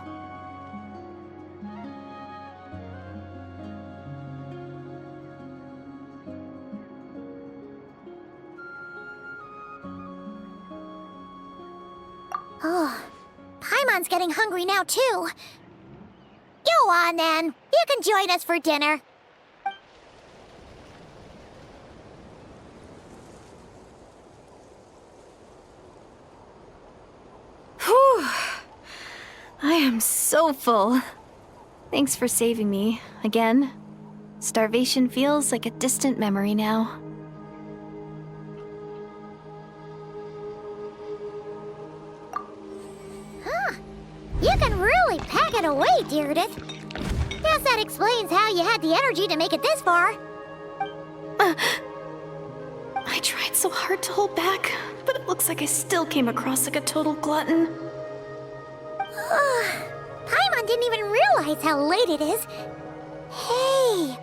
Oh, Paimon's getting hungry now, too. Go on, then. You can join us for dinner. Whew. I am so full. Thanks for saving me, again. Starvation feels like a distant memory now. You can really pack it away, Deirdith. Guess that explains how you had the energy to make it this far. I tried so hard to hold back, but it looks like I still came across like a total glutton. Paimon didn't even realize how late it is. Hey,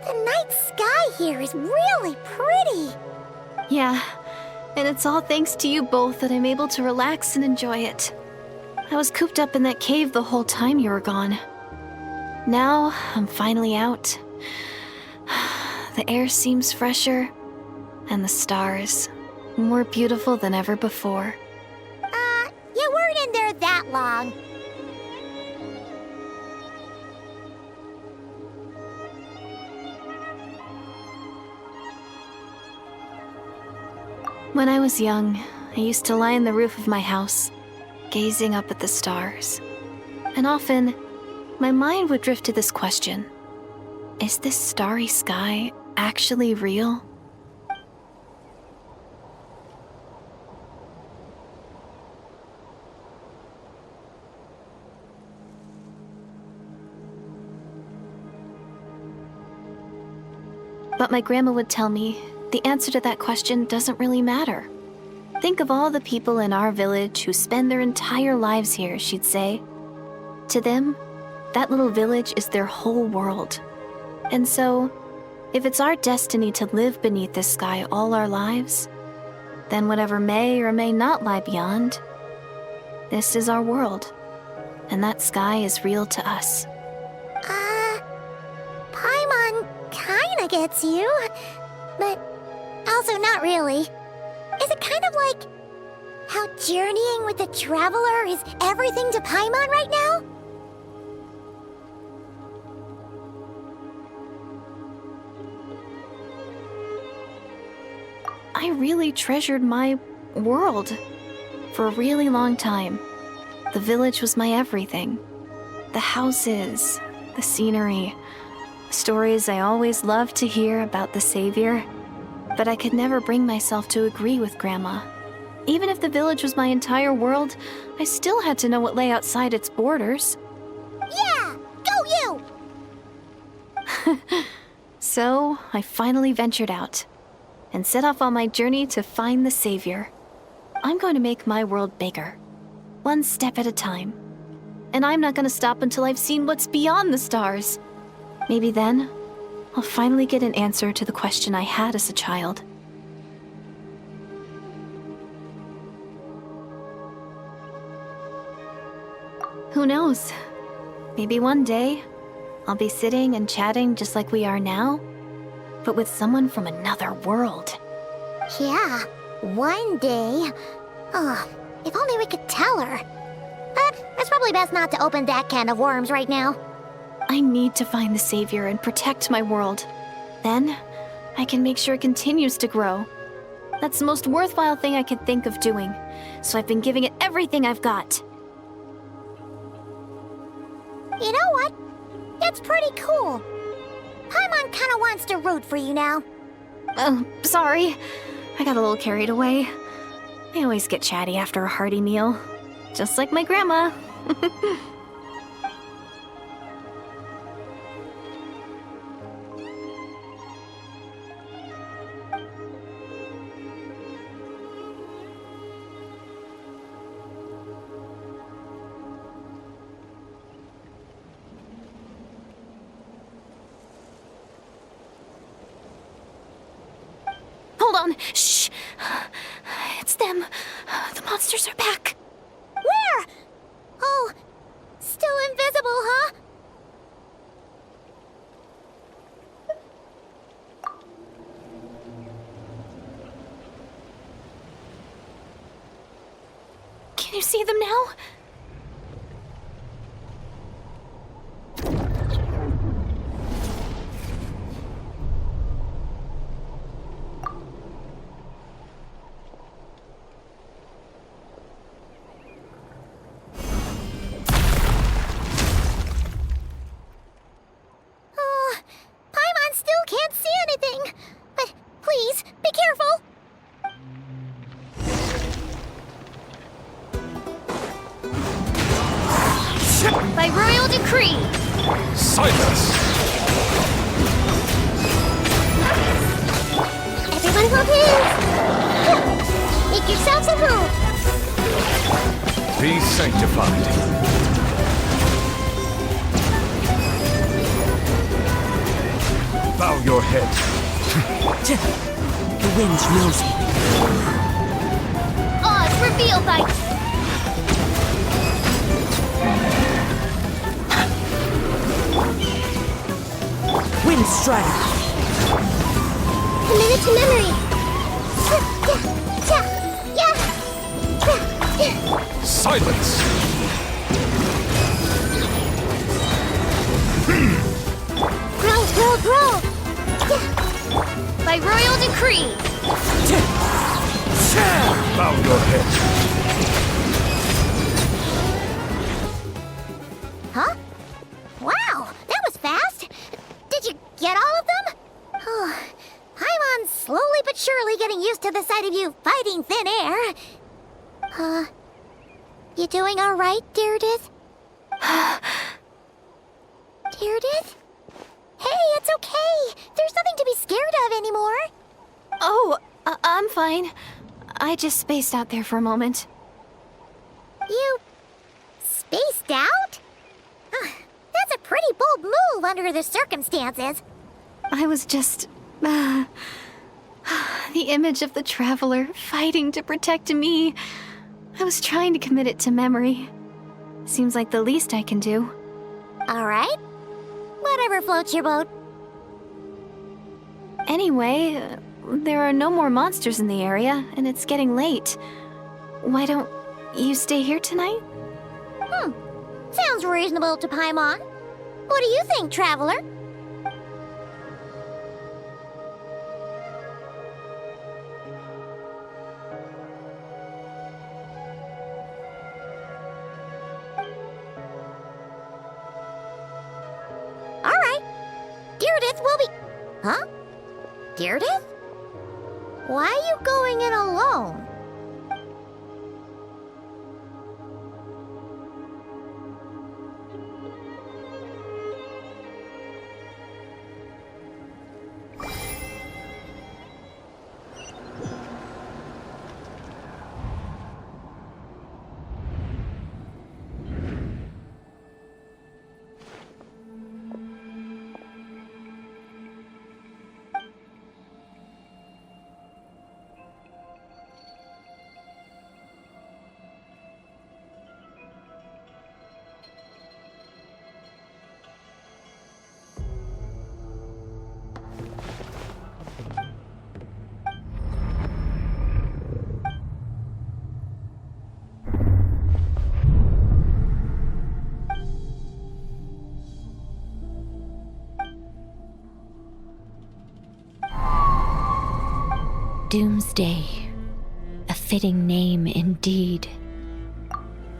the night sky here is really pretty. Yeah, and it's all thanks to you both that I'm able to relax and enjoy it. I was cooped up in that cave the whole time you were gone. Now, I'm finally out. The air seems fresher, and the stars more beautiful than ever before. You weren't in there that long. When I was young, I used to lie on the roof of my house, gazing up at the stars. And often, my mind would drift to this question. Is this starry sky actually real? But my grandma would tell me the answer to that question doesn't really matter. Think of all the people in our village who spend their entire lives here, she'd say. To them, that little village is their whole world. And so, if it's our destiny to live beneath this sky all our lives, then whatever may or may not lie beyond, this is our world. And that sky is real to us. Paimon kinda gets you, but also not really. Is it kind of like how journeying with the Traveler is everything to Paimon right now? I really treasured my world for a really long time. The village was my everything. The houses, the scenery, stories I always loved to hear about the Savior. But I could never bring myself to agree with Grandma. Even if the village was my entire world, I still had to know what lay outside its borders. Yeah! Go you! So, I finally ventured out and set off on my journey to find the Savior. I'm going to make my world bigger, one step at a time. And I'm not going to stop until I've seen what's beyond the stars. Maybe then, I'll finally get an answer to the question I had as a child. Who knows? Maybe one day, I'll be sitting and chatting just like we are now, but with someone from another world. Yeah, one day. Oh, if only we could tell her. But it's probably best not to open that can of worms right now. I need to find the Savior and protect my world. Then, I can make sure it continues to grow. That's the most worthwhile thing I could think of doing, so I've been giving it everything I've got. You know what? That's pretty cool. Paimon kinda wants to root for you now. Oh, sorry. I got a little carried away. I always get chatty after a hearty meal. Just like my grandma. Hold on. Shh. It's them. The monsters are back. Where? Oh, still invisible, huh? Can you see them now? By royal decree! Silence! Everyone hold hands! Make yourselves at home! Be sanctified. Bow your head. The wind knows me. Oz, reveal thy... Wind strike. Commit it to memory! Silence! Grow! By royal decree! Bow your head. Huh? Wow, that was fast! Did you get all of them? Oh, Paimon's slowly but surely getting used to the sight of you fighting thin air. You doing alright, Deirdith? Deirdith? Hey, it's okay! There's nothing to be scared of anymore! Oh, I'm fine. I just spaced out there for a moment. You... spaced out? That's a pretty bold move under the circumstances. I was just... the image of the traveler fighting to protect me. I was trying to commit it to memory. Seems like the least I can do. Alright. Whatever floats your boat. Anyway, there are no more monsters in the area, and it's getting late. Why don't you stay here tonight? Sounds reasonable to Paimon. What do you think, traveler? Alright. Deirdith will be... Huh? Deirdith? Why are you going in alone? Doomsday. A fitting name indeed.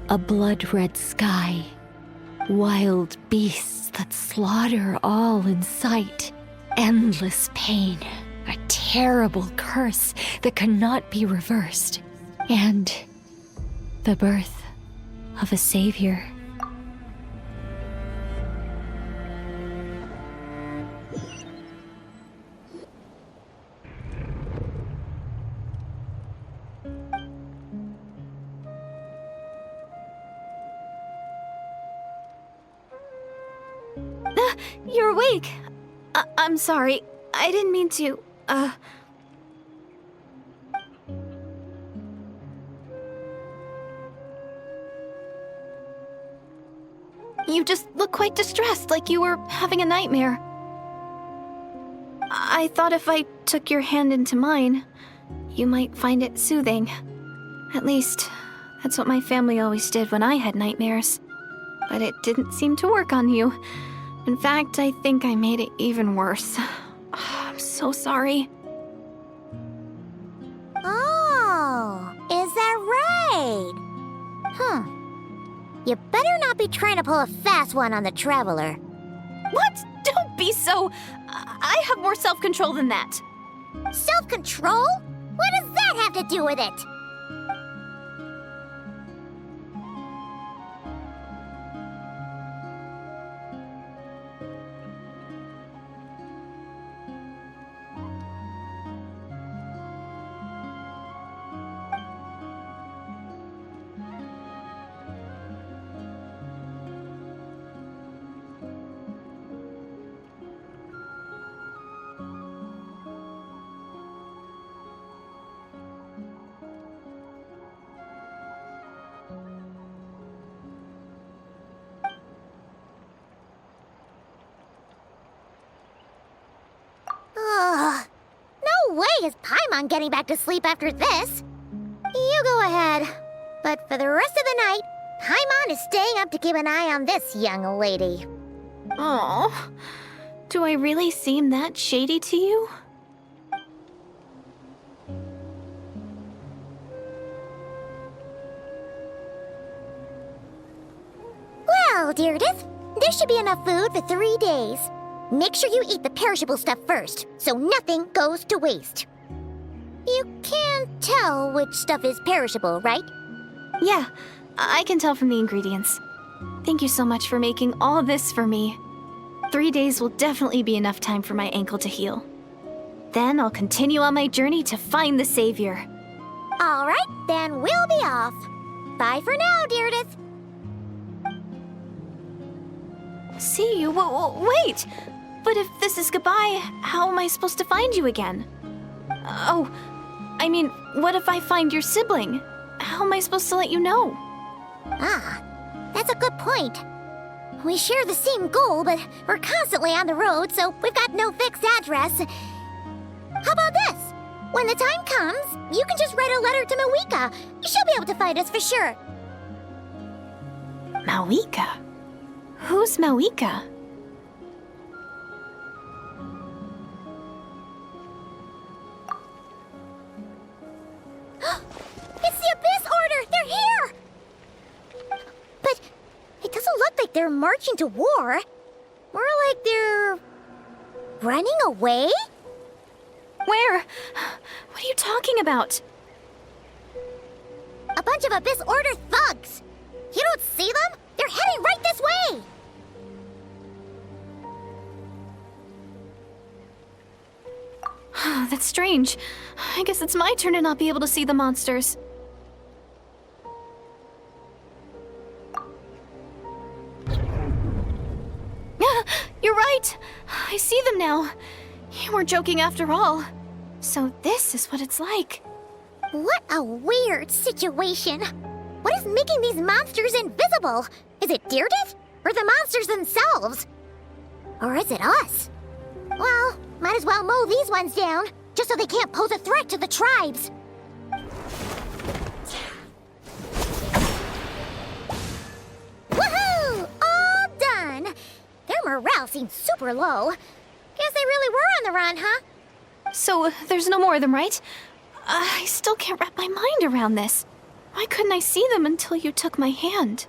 A blood-red sky. Wild beasts that slaughter all in sight. Endless pain. A terrible curse that cannot be reversed. And the birth of a savior. You're awake. I'm sorry. I didn't mean to, You just look quite distressed, like you were having a nightmare. I thought if I took your hand into mine, you might find it soothing. At least, that's what my family always did when I had nightmares. But it didn't seem to work on you. In fact, I think I made it even worse. I'm so sorry. Oh, is that right? You better not be trying to pull a fast one on the Traveler. What? Don't be so... I have more self-control than that. Self-control? What does that have to do with it? No way is Paimon getting back to sleep after this. You go ahead. But for the rest of the night, Paimon is staying up to keep an eye on this young lady. Oh, do I really seem that shady to you? Well, Deirdre, there should be enough food for 3 days. Make sure you eat the perishable stuff first, so nothing goes to waste. You can't tell which stuff is perishable, right? Yeah, I can tell from the ingredients. Thank you so much for making all this for me. 3 days will definitely be enough time for my ankle to heal. Then I'll continue on my journey to find the Savior. All right, then we'll be off. Bye for now, Deirdre. See you? Wait! But if this is goodbye, how am I supposed to find you again? Oh, I mean, what if I find your sibling? How am I supposed to let you know? Ah, that's a good point. We share the same goal, but we're constantly on the road, so we've got no fixed address. How about this? When the time comes, you can just write a letter to Mawika. She'll be able to find us for sure. Mawika? Who's Mawika? It's the Abyss Order! They're here! But it doesn't look like they're marching to war. More like they're... running away? Where? What are you talking about? A bunch of Abyss Order thugs! You don't see them? They're heading right this way! That's strange. I guess it's my turn to not be able to see the monsters. You're right! I see them now. You weren't joking after all. So this is what it's like. What a weird situation. What is making these monsters invisible? Is it Deerdit? Or the monsters themselves? Or is it us? Well, might as well mow these ones down, just so they can't pose a threat to the tribes. Woohoo! All done! Their morale seems super low. Guess they really were on the run, huh? So there's no more of them, right? I still can't wrap my mind around this. Why couldn't I see them until you took my hand?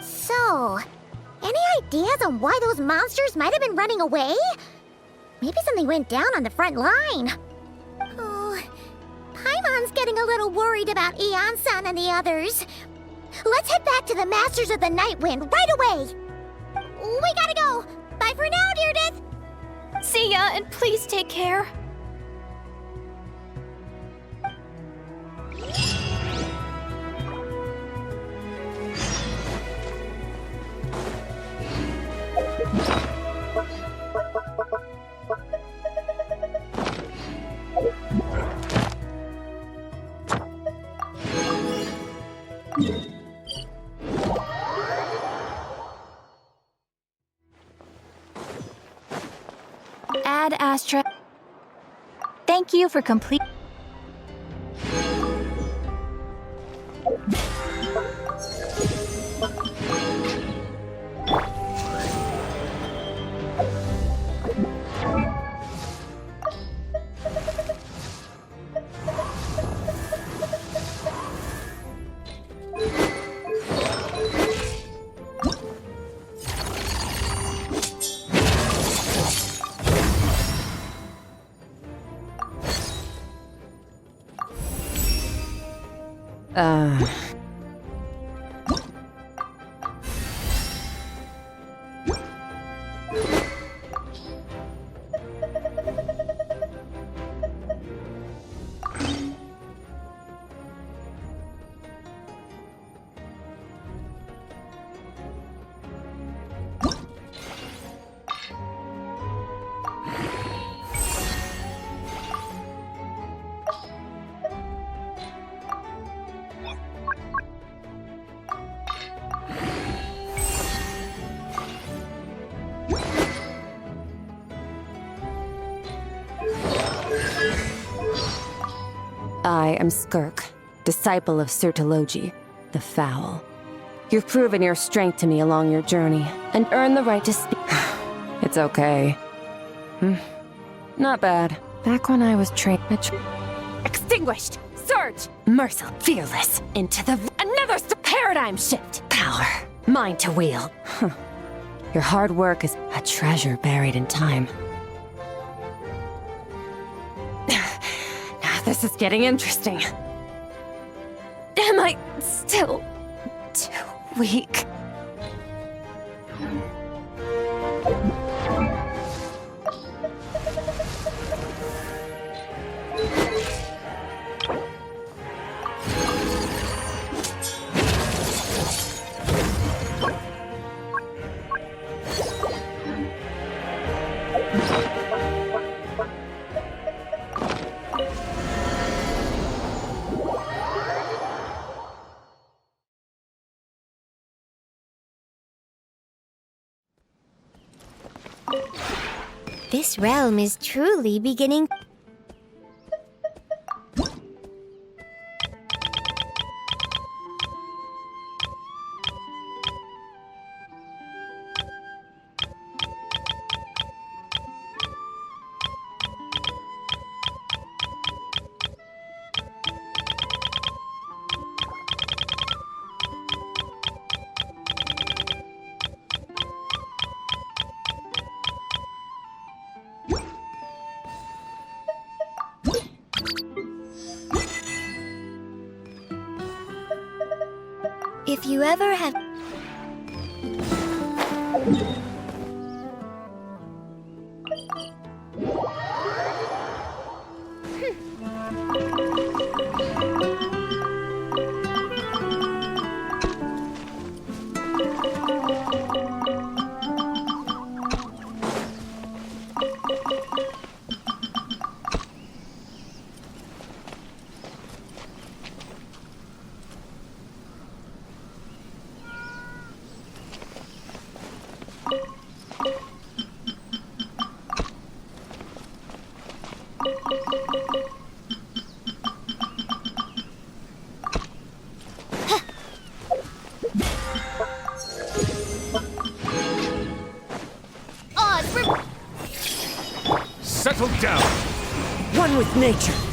So, any ideas on why those monsters might have been running away? Maybe something went down on the front line. Oh, Paimon's getting a little worried about Eon-san and the others. Let's head back to the Masters of the Night Wind right away. We gotta go. Bye for now, Deerdith. See ya, and please take care. Ad Astra. Thank you for complete. I am Skirk, disciple of Sir Taloji, the Foul. You've proven your strength to me along your journey, and earned the right to speak. It's okay. Not bad. Back when I was trained... Extinguished! Surge! Merciless! Fearless! Into the... Another paradigm shift! Power! Mine to wield. Your hard work is a treasure buried in time. This is getting interesting. Am I still too weak? This realm is truly beginning. If you ever have... Settle down. One with nature.